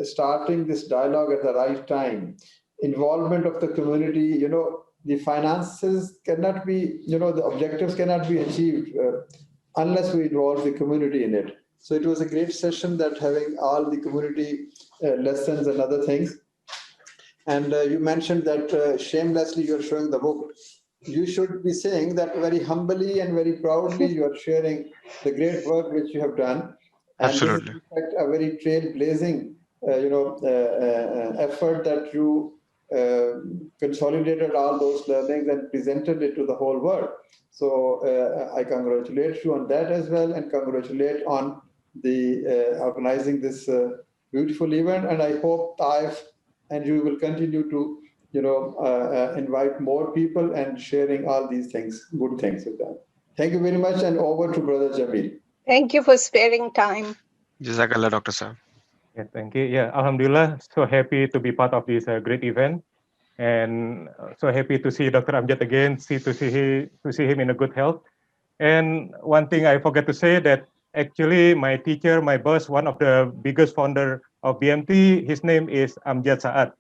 starting this dialogue at the right time. Involvement of the community, the finances cannot be, the objectives cannot be achieved unless we involve the community in it. So it was a great session, that having all the community lessons and other things. And you mentioned that shamelessly you're showing the book. You should be saying that very humbly and very proudly you are sharing the great work which you have done. And absolutely. This is in fact a very trailblazing effort, that you consolidated all those learnings and presented it to the whole world. So I congratulate you on that as well, and congratulate on the organizing this beautiful event. And I hope Taif and you will continue to invite more people and sharing all these things, good things with them. Thank you very much, and over to Brother Jamil. Thank you for sparing time. Jazakallah, Dr. Saab. Yeah, thank you. Yeah, Alhamdulillah, so happy to be part of this great event, and so happy to see Dr. Amjad again, to see him in a good health. And one thing I forgot to say, that actually my teacher, my boss, one of the biggest founder of BMT, his name is Amjad Saad.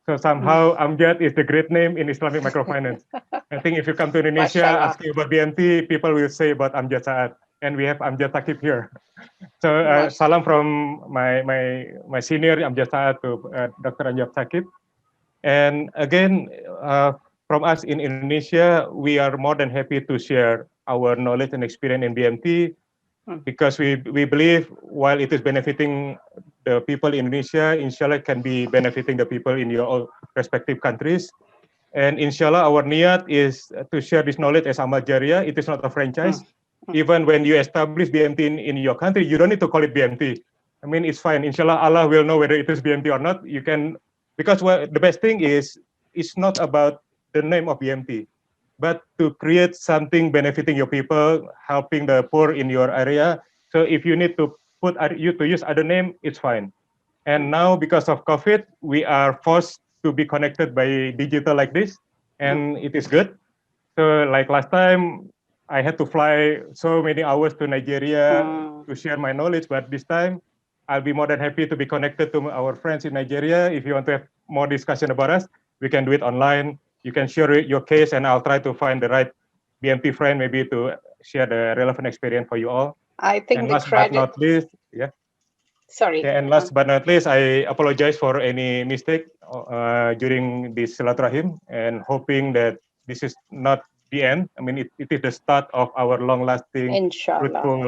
So somehow Amjad is the great name in Islamic Microfinance. I think if you come to Indonesia, asking about BMT, people will say about Amjad Saad. And we have Amjad Saqib here. So salam from my senior Amjad Saad to Dr. Amjad Saqib. And again, from us in Indonesia, we are more than happy to share our knowledge and experience in BMT, because we believe while it is benefiting the people in Indonesia, inshallah it can be benefiting the people in your respective countries. And inshallah our niyat is to share this knowledge as Amal Jariyah. It is not a franchise. Even when you establish BMT in your country, you don't need to call it BMT. I mean, it's fine. Inshallah, Allah will know whether it is BMT or not. You can, because the best thing is, it's not about the name of BMT, but to create something benefiting your people, helping the poor in your area. So if you need to use other name, it's fine. And now because of COVID, we are forced to be connected by digital like this, and it is good. So like last time, I had to fly so many hours to Nigeria to share my knowledge, but this time I'll be more than happy to be connected to our friends in Nigeria. If you want to have more discussion about us, we can do it online. You can share your case, and I'll try to find the right BMT friend, maybe to share the relevant experience for you all. I think and last but not least, yeah. Sorry. Yeah, and last but not least, I apologize for any mistake during this silaturahim, and hoping that this is not the end. I mean, it is the start of our long-lasting, Inshallah. fruitful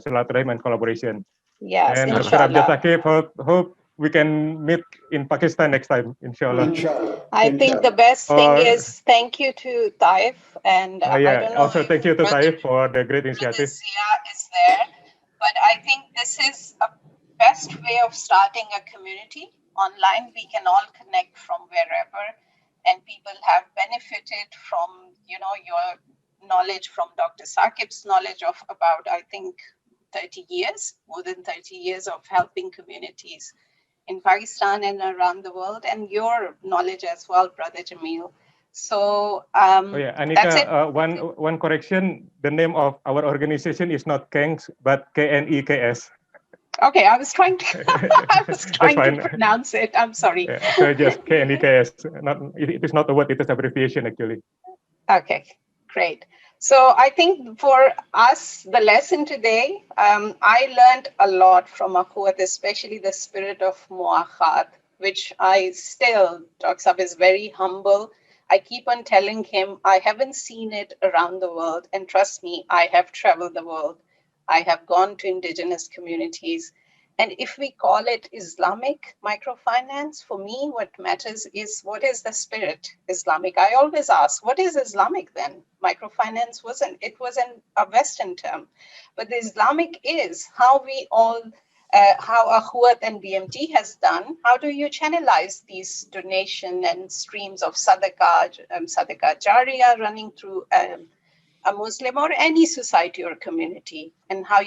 silaturahim and collaboration. Yes, And Dr. Abdul inshallah. Saqib, hope we can meet in Pakistan next time, inshallah. Inshallah. I think the best thing is thank you to Taif, and I yeah, don't know also if thank you to Brother Taif for the great initiative. Zia is there, but I think this is a best way of starting a community online. We can all connect from wherever, and people have benefited from, you know, your knowledge, from Dr. Saqib's knowledge of about, I think, 30 years, more than 30 years of helping communities in Pakistan and around the world, and your knowledge as well, Brother Jamil. So Oh yeah, that's it. Anika, one correction. The name of our organization is not KENGS, but KNEKS. Okay, I was trying to pronounce it. I'm sorry. Yeah, so just KNEKS. It is not a word, it is abbreviation actually. Okay, great. So I think for us, the lesson today, I learned a lot from Akhwat, especially the spirit of muakhat, which I still, Dr. Saab is very humble. I keep on telling him, I haven't seen it around the world. And trust me, I have traveled the world. I have gone to indigenous communities. And if we call it Islamic microfinance, for me, what matters is what is the spirit Islamic? I always ask, what is Islamic then? Microfinance wasn't, it was a Western term. But the Islamic is how we all, how Akhwat and BMT has done. How do you channelize these donation and streams of sadaqah jariyah running through a Muslim or any society or community, and how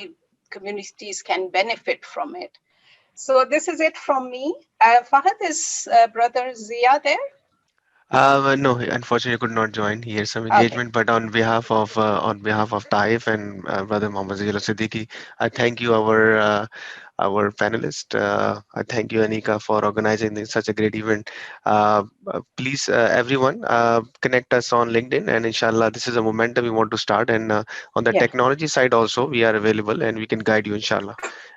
communities can benefit from it. So this is it from me. Fahad, is Brother Zia there? No, unfortunately, could not join. He had some Okay. engagement, but on behalf of Taif and Brother Mohammad Zahir Siddiqui, I thank you, our panelist. I thank you, Anika, for organizing such a great event. Please, everyone, connect us on LinkedIn, and inshallah, this is a momentum we want to start. And on the technology side also, we are available and we can guide you, inshallah.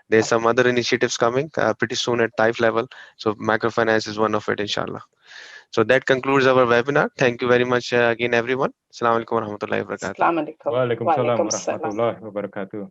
There's some other initiatives coming pretty soon at Taif level. So microfinance is one of it, inshallah. So that concludes our webinar. Thank you very much again, everyone. Assalamu alaikum warahmatullahi wabarakatuh. Assalamu alaikum. Waalaikumsalam warahmatullahi wabarakatuh.